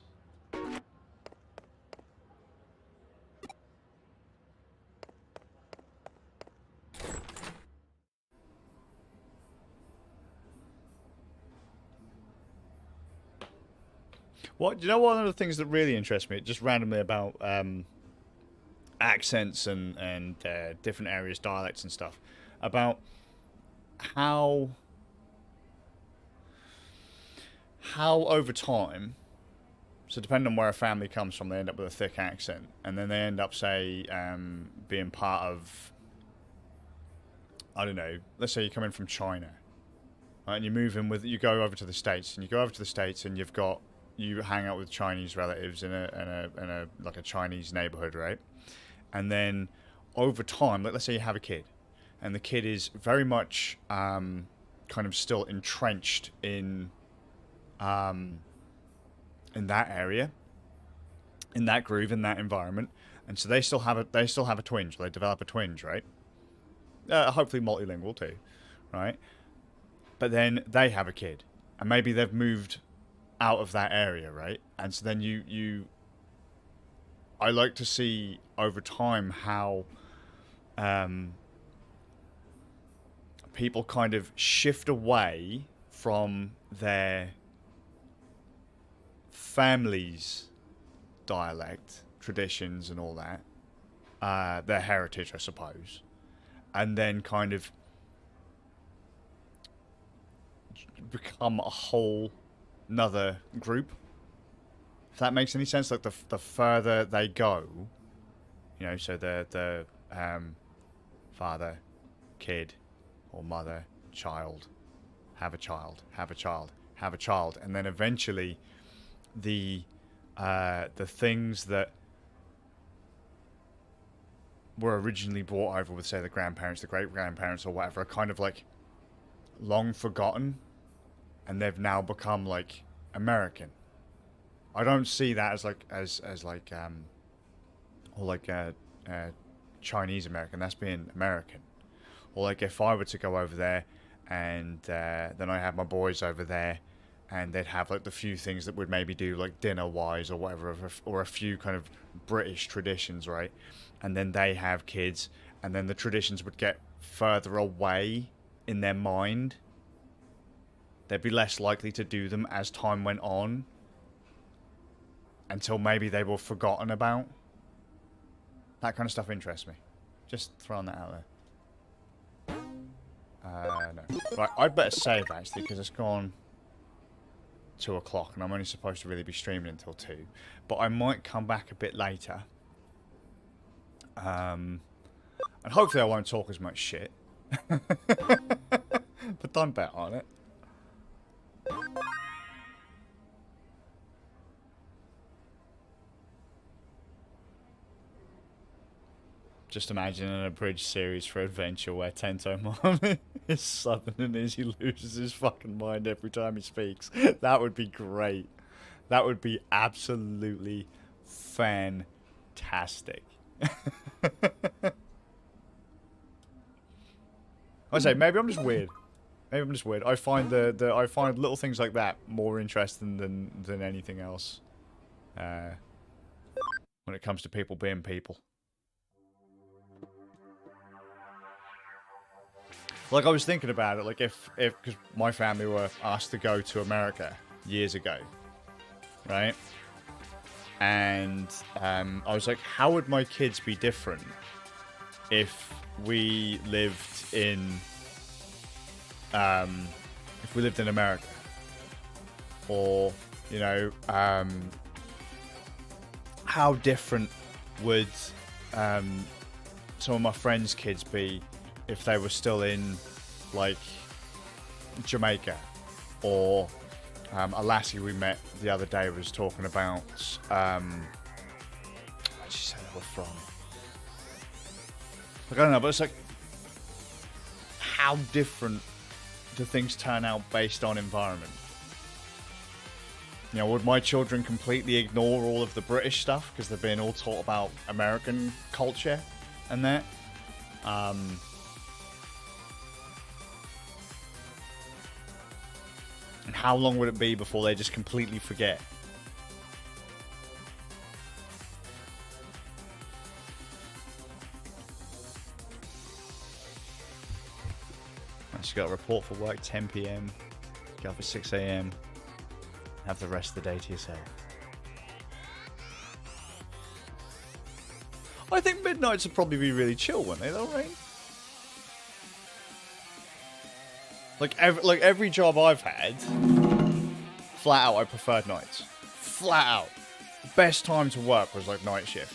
What, you know, one of the things that really interests me, just randomly about accents and different areas, dialects and stuff, about how over time, so depending on where a family comes from, they end up with a thick accent, and then they end up, say, being part of, I don't know, let's say you're coming from China, right, and you move in with, you go over to the States, and you hang out with Chinese relatives in a like a Chinese neighborhood, right? And then over time, let's say you have a kid, and the kid is very much kind of still entrenched in that area, in that groove, in that environment, and so they still have a twinge. They develop a twinge, right? Hopefully multilingual too, right? But then they have a kid, and maybe they've moved out of that area, right? And so then I like to see over time how people kind of shift away from their family's dialect, traditions and all that, their heritage, I suppose, and then kind of become a whole another group, if that makes any sense. Like the further they go, you know, so the father, kid, or mother, child, have a child, and then eventually the things that were originally brought over with, say, the grandparents, the great grandparents, or whatever, are kind of like long forgotten, and they've now become like American, I don't see that as like or like Chinese American. That's being American. Or like if I were to go over there, and then I have my boys over there, and they'd have like the few things that would maybe do like dinner wise or whatever, or a few kind of British traditions, right? And then they have kids, and then the traditions would get further away in their mind. They'd be less likely to do them as time went on, until maybe they were forgotten about. That kind of stuff interests me. Just throwing that out there. No. Right, I'd better save actually, because it's gone 2 o'clock and I'm only supposed to really be streaming until 2. But I might come back a bit later. And hopefully I won't talk as much shit. But don't bet on it. Just imagine an abridged series for Adventure where Tentomon is Southern and Izzy loses his fucking mind every time he speaks. That would be great. That would be absolutely fantastic. I say maybe I'm just weird. Maybe I'm just weird. I find I find little things like that more interesting than anything else. When it comes to people being people. Like, I was thinking about it, like, because my family were asked to go to America years ago, right? And I was like, how would my kids be different if we lived in, America? Or, you know, how different would some of my friends' kids be if they were still in, like, Jamaica? Or a lassie we met the other day was talking about, where'd she say they were from? Like, I don't know, but it's like, how different do things turn out based on environment? You know, would my children completely ignore all of the British stuff because they're being all taught about American culture and that? And how long would it be before they just completely forget? I just got a report for work 10 PM. Get up at 6 AM. Have the rest of the day to yourself. I think midnights would probably be really chill, wouldn't they, though, right? Like every job I've had, flat out, I preferred nights. Flat out. The best time to work was, like, night shift.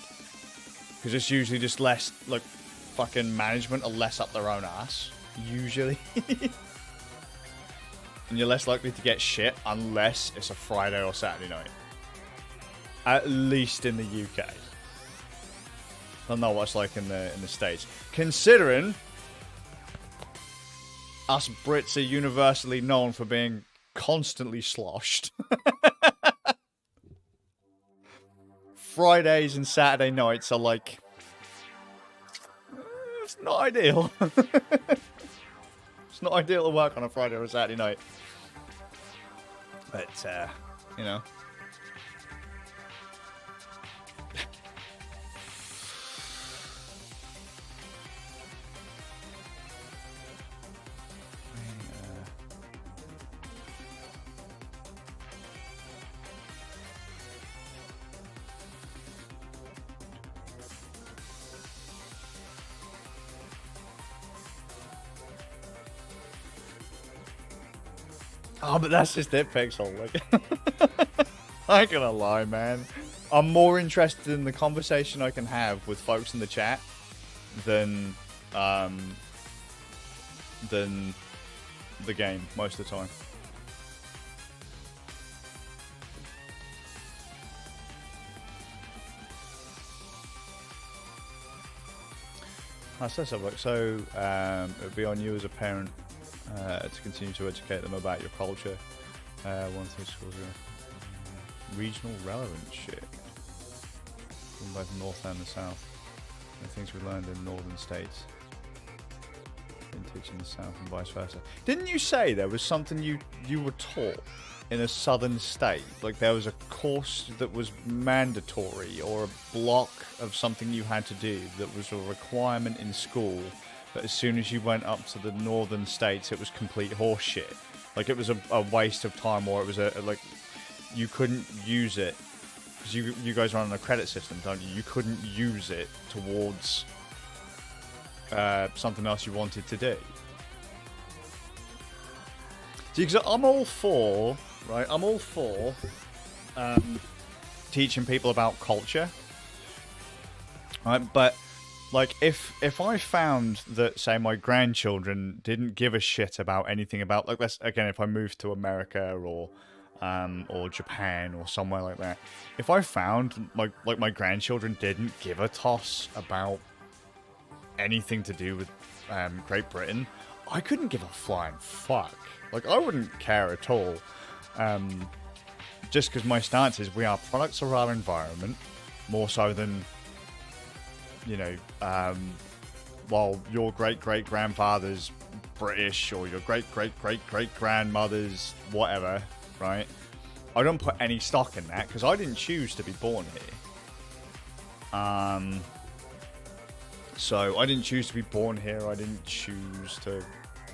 Because it's usually just less, like, fucking management are less up their own ass. Usually. And you're less likely to get shit unless it's a Friday or Saturday night. At least in the UK. I don't know what it's like in the States. Considering us Brits are universally known for being constantly sloshed. Fridays and Saturday nights are like... it's not ideal. It's not ideal to work on a Friday or a Saturday night. But, you know. Oh, but that's just it, Pixel. Like, I ain't gonna lie, man. I'm more interested in the conversation I can have with folks in the chat than the game most of the time. So it would be on you as a parent to continue to educate them about your culture. One thing schools regional relevant shit. From both the north and the south. The things we learned in northern states. Didn't teach in the south and vice versa. Didn't you say there was something you were taught in a southern state? Like there was a course that was mandatory or a block of something you had to do that was a requirement in school, but as soon as you went up to the northern states it was complete horse shit. Like it was a waste of time, or it was like you couldn't use it. Because you guys run on a credit system, don't you? You couldn't use it towards something else you wanted to do. See, because I'm all for, right? I'm all for teaching people about culture, right? But like, if I found that, say, my grandchildren didn't give a shit about anything about, like, let's again, if I moved to America or Japan or somewhere like that, if I found my grandchildren didn't give a toss about anything to do with Great Britain, I couldn't give a flying fuck. Like, I wouldn't care at all. Just because my stance is we are products of our environment, more so than, you know, while your great-great-grandfather's British or your great-great-great-great-grandmother's whatever, right? I don't put any stock in that because I didn't choose to be born here. So I didn't choose to be born here. I didn't choose to,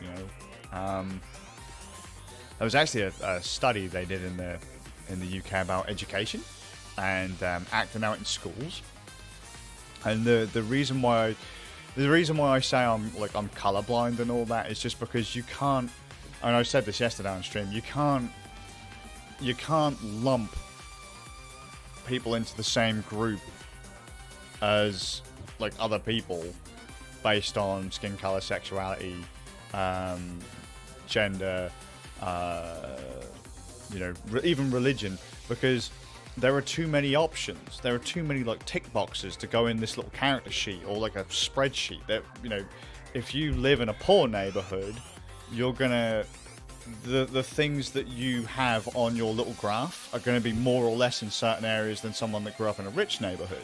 you know. There was actually a study they did in the UK about education and acting out in schools. And the reason why I say I'm colorblind and all that is just because you can't. And I said this yesterday on stream. You can't lump people into the same group as like other people based on skin color, sexuality, gender, you know, even religion, because there are too many options. There are too many like tick boxes to go in this little character sheet or like a spreadsheet. That, you know, if you live in a poor neighborhood, you're gonna the things that you have on your little graph are going to be more or less in certain areas than someone that grew up in a rich neighborhood.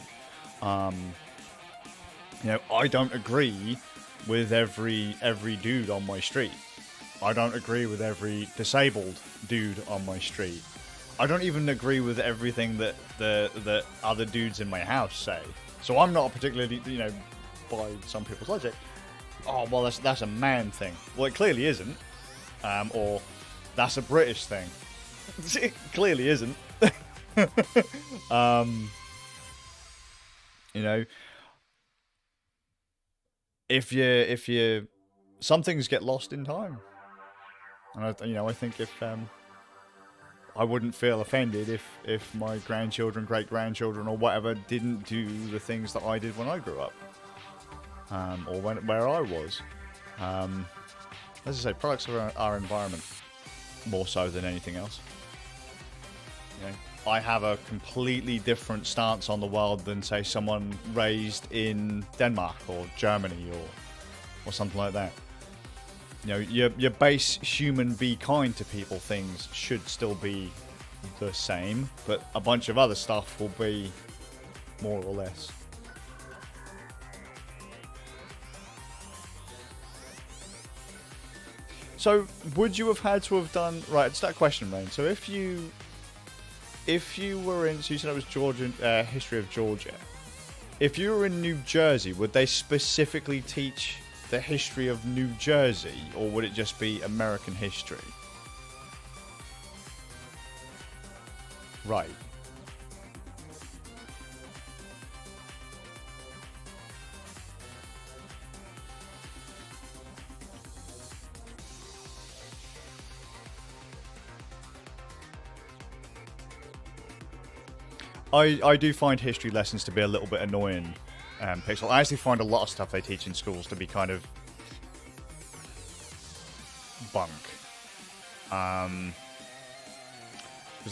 You know, I don't agree with every dude on my street. I don't agree with every disabled dude on my street. I don't even agree with everything that the other dudes in my house say. So I'm not particularly, you know, by some people's logic, oh, well, that's a man thing. Well, it clearly isn't. Or that's a British thing. It clearly isn't. You know, if you some things get lost in time, and I think if I wouldn't feel offended if my grandchildren, great grandchildren, or whatever didn't do the things that I did when I grew up, or where I was. As I say, products of our environment, more so than anything else. You know, I have a completely different stance on the world than, say, someone raised in Denmark or Germany or something like that. You know, your base human be kind to people things should still be the same, but a bunch of other stuff will be more or less. So, would you have had to have done... Right, it's that question, Rain. So, if you were in... So, you said it was Georgia, history of Georgia. If you were in New Jersey, would they specifically teach the history of New Jersey? Or would it just be American history? Right. I do find history lessons to be a little bit annoying, Pixel. I actually find a lot of stuff they teach in schools to be kind of bunk. Because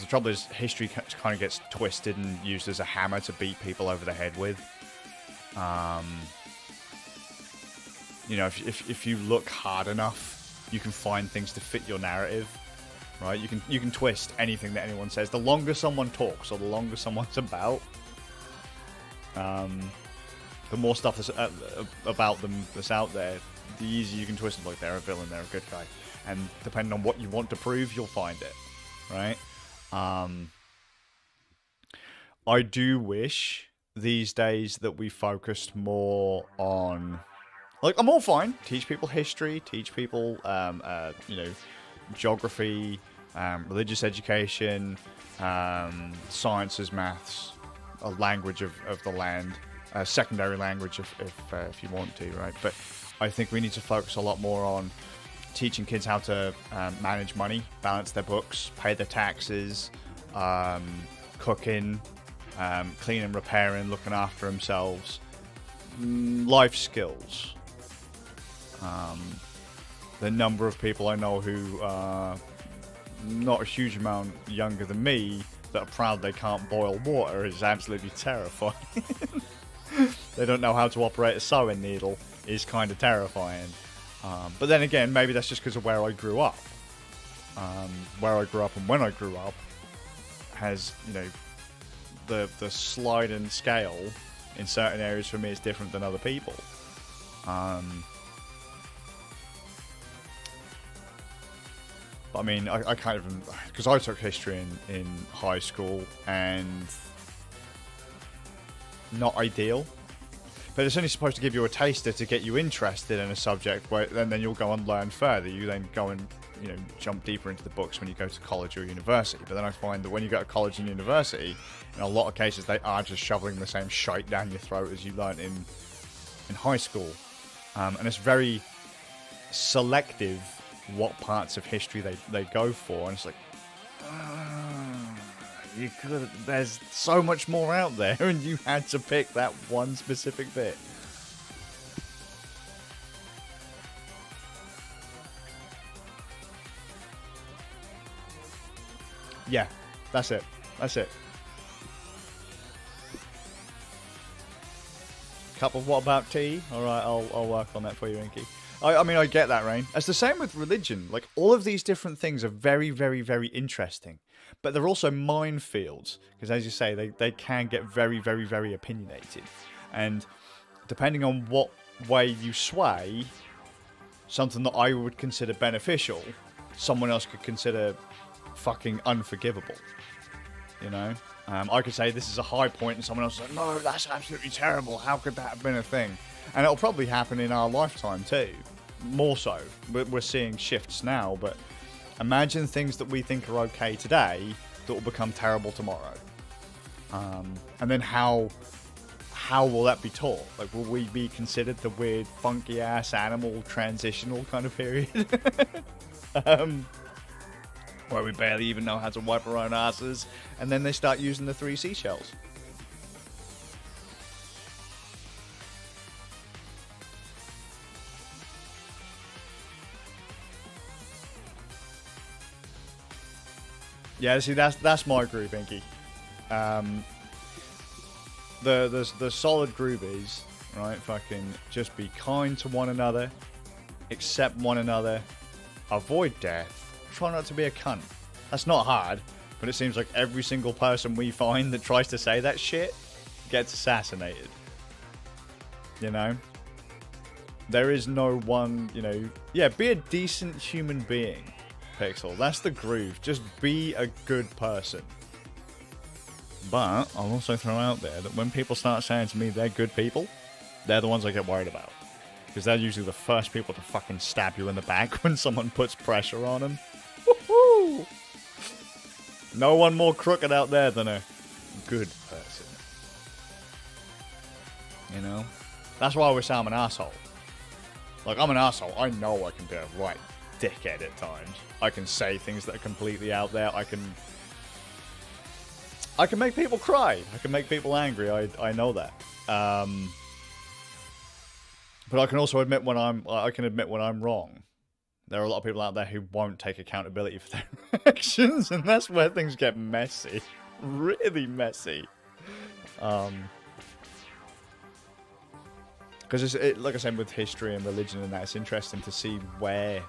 the trouble is, history kind of gets twisted and used as a hammer to beat people over the head with. You know, if you look hard enough, you can find things to fit your narrative. right? You can twist anything that anyone says. The longer someone talks or the longer someone's about, the more stuff that's about them that's out there, the easier you can twist them. Like, they're a villain, they're a good guy, and depending on what you want to prove, you'll find it, right? I do wish these days that we focused more on, like, I'm all fine. Teach people history, teach people, you know, geography, religious education, sciences, maths, a language of the land, a secondary language if you want to, right? But I think we need to focus a lot more on teaching kids how to manage money, balance their books, pay their taxes, cooking, cleaning, repairing, looking after themselves, life skills. The number of people I know who are not a huge amount younger than me that are proud they can't boil water is absolutely terrifying. They don't know how to operate a sewing needle is kind of terrifying. But then again, maybe that's just because of where I grew up. Where I grew up and when I grew up has, you know, the sliding scale in certain areas for me is different than other people. But I mean, I kind of, because I took history in high school, and not ideal. But it's only supposed to give you a taster to get you interested in a subject, where then you'll go and learn further. You then go and, you know, jump deeper into the books when you go to college or university. But then I find that when you go to college and university, in a lot of cases, they are just shoveling the same shite down your throat as you learnt in high school. And it's very selective what parts of history they go for. And it's like, you could. There's so much more out there, and you had to pick that one specific bit. Yeah, that's it. That's it. Cup of what about tea? All right, I'll work on that for you, Inky. I mean, I get that, Rain. It's the same with religion. Like, all of these different things are very, very, very interesting. But they're also minefields. Because, as you say, they can get very, very, very opinionated. And depending on what way you sway, something that I would consider beneficial, someone else could consider fucking unforgivable. You know? I could say this is a high point, and someone else is like, no, that's absolutely terrible. How could that have been a thing? And it'll probably happen in our lifetime too. More so. We're seeing shifts now, but imagine things that we think are okay today that will become terrible tomorrow. And then how will that be taught? Like, will we be considered the weird, funky-ass animal transitional kind of period? Where we barely even know how to wipe our own asses, and then they start using the 3 seashells. Yeah, see, that's my group, Inky. The solid group is, right, fucking just be kind to one another, accept one another, avoid death, try not to be a cunt. That's not hard, but it seems like every single person we find that tries to say that shit gets assassinated. You know? There is no one, you know... Yeah, be a decent human being, Pixel. That's the groove. Just be a good person. But I'll also throw out there that when people start saying to me they're good people, they're the ones I get worried about. Because they're usually the first people to fucking stab you in the back when someone puts pressure on them. Woohoo! No one more crooked out there than a good person. You know? That's why I always say I'm an asshole. Like, I'm an asshole. I know I can be a right dickhead at times. I can say things that are completely out there. I can make people cry. I can make people angry. I know that. But I can also admit when I'm wrong. There are a lot of people out there who won't take accountability for their actions, and that's where things get messy. Really messy. Because like I said, with history and religion and that, it's interesting to see where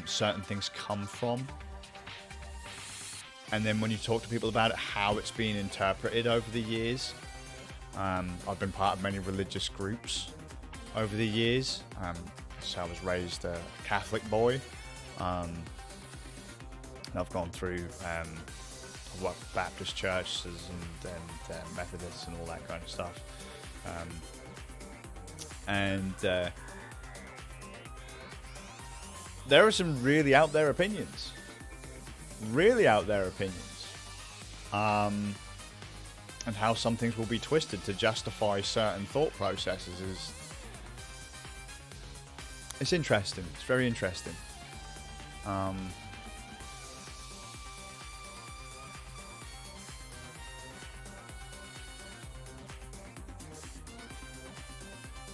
certain things come from. And then when you talk to people about it, how it's been interpreted over the years. I've been part of many religious groups over the years. So I was raised a Catholic boy. And I've gone through Baptist churches and Methodists and all that kind of stuff. There are some really out there opinions. Really out there opinions. And how some things will be twisted to justify certain thought processes is... It's interesting. It's very interesting.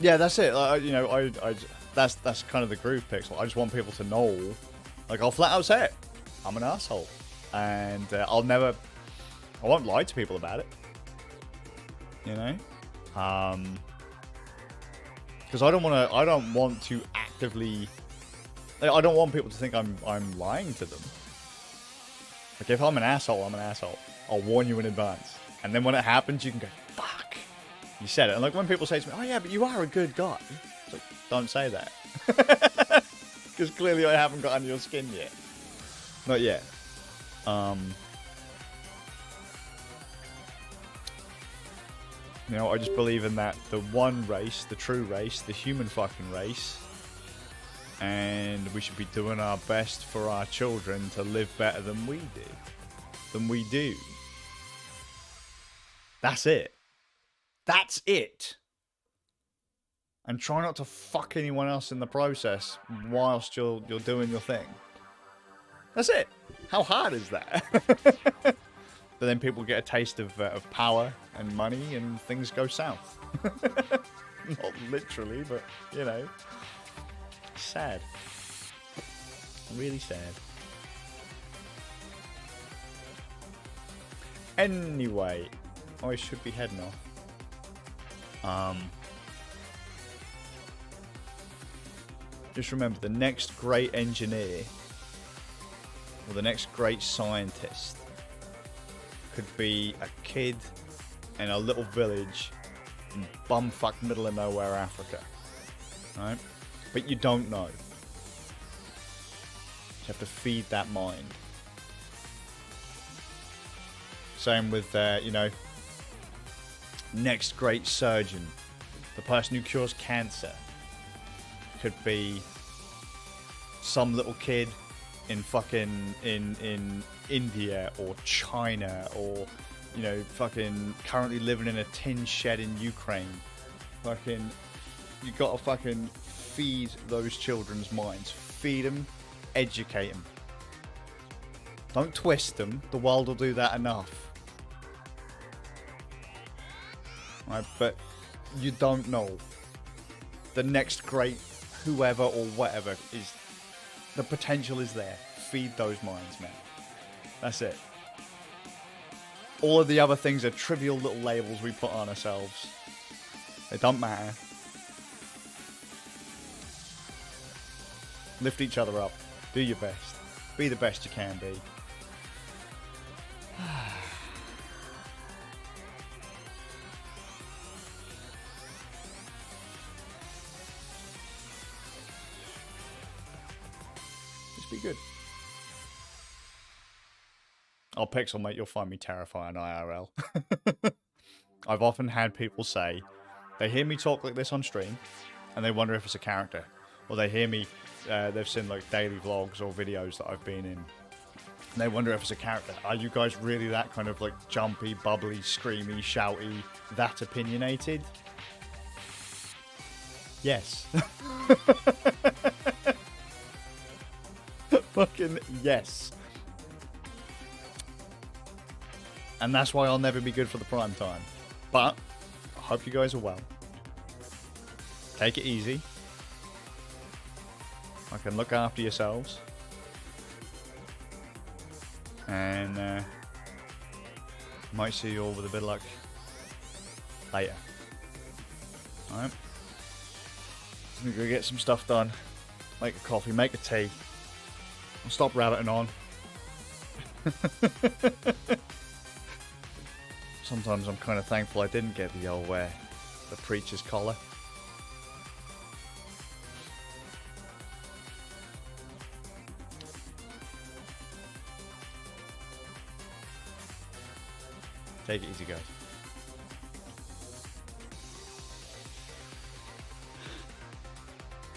Yeah, that's it. That's kind of the groove picks. I just want people to know, like, I'll flat out say it. I'm an asshole, and I won't lie to people about it. You know, because I don't want to actively. I don't want people to think I'm lying to them. Like, if I'm an asshole, I'm an asshole. I'll warn you in advance, and then when it happens, you can go, fuck. You said it. And like when people say to me, oh yeah, but you are a good guy. It's like, don't say that. Because clearly I haven't got under your skin yet. Not yet. You know, I just believe in that the one race, the true race, the human fucking race. And we should be doing our best for our children to live better than we did. Than we do. That's it. That's it. And try not to fuck anyone else in the process whilst you're doing your thing. That's it. How hard is that? But then people get a taste of power and money and things go south. Not literally, but, you know. Sad. Really sad. Anyway, I should be heading off. Just remember, the next great engineer or the next great scientist could be a kid in a little village in bumfuck middle of nowhere Africa. Right? But you don't know. You have to feed that mind. Same with, you know, next great surgeon, the person who cures cancer, could be some little kid in fucking in India or China, or, you know, fucking currently living in a tin shed in Ukraine. Fucking, you gotta fucking feed those children's minds. Feed them, educate them. Don't twist them. The world will do that enough. Right, but you don't know. The next great whoever or whatever is, the potential is there. Feed those minds, man. That's it. All of the other things are trivial little labels we put on ourselves. They don't matter. Lift each other up. Do your best. Be the best you can be. Just be good. Oh, Pixel, mate, you'll find me terrifying IRL. I've often had people say they hear me talk like this on stream and they wonder if it's a character. Or they hear me, they've seen like daily vlogs or videos that I've been in. And they wonder if it's a character. Are you guys really that kind of like jumpy, bubbly, screamy, shouty, that opinionated? Yes. Fucking yes. And that's why I'll never be good for the prime time. But I hope you guys are well. Take it easy. I can look after yourselves. And might see you all with a bit of luck later. Alright. I'm gonna go get some stuff done. Make a coffee, make a tea. I'll stop rabbiting on. Sometimes I'm kind of thankful I didn't get the old the preacher's collar. Take it easy, guys.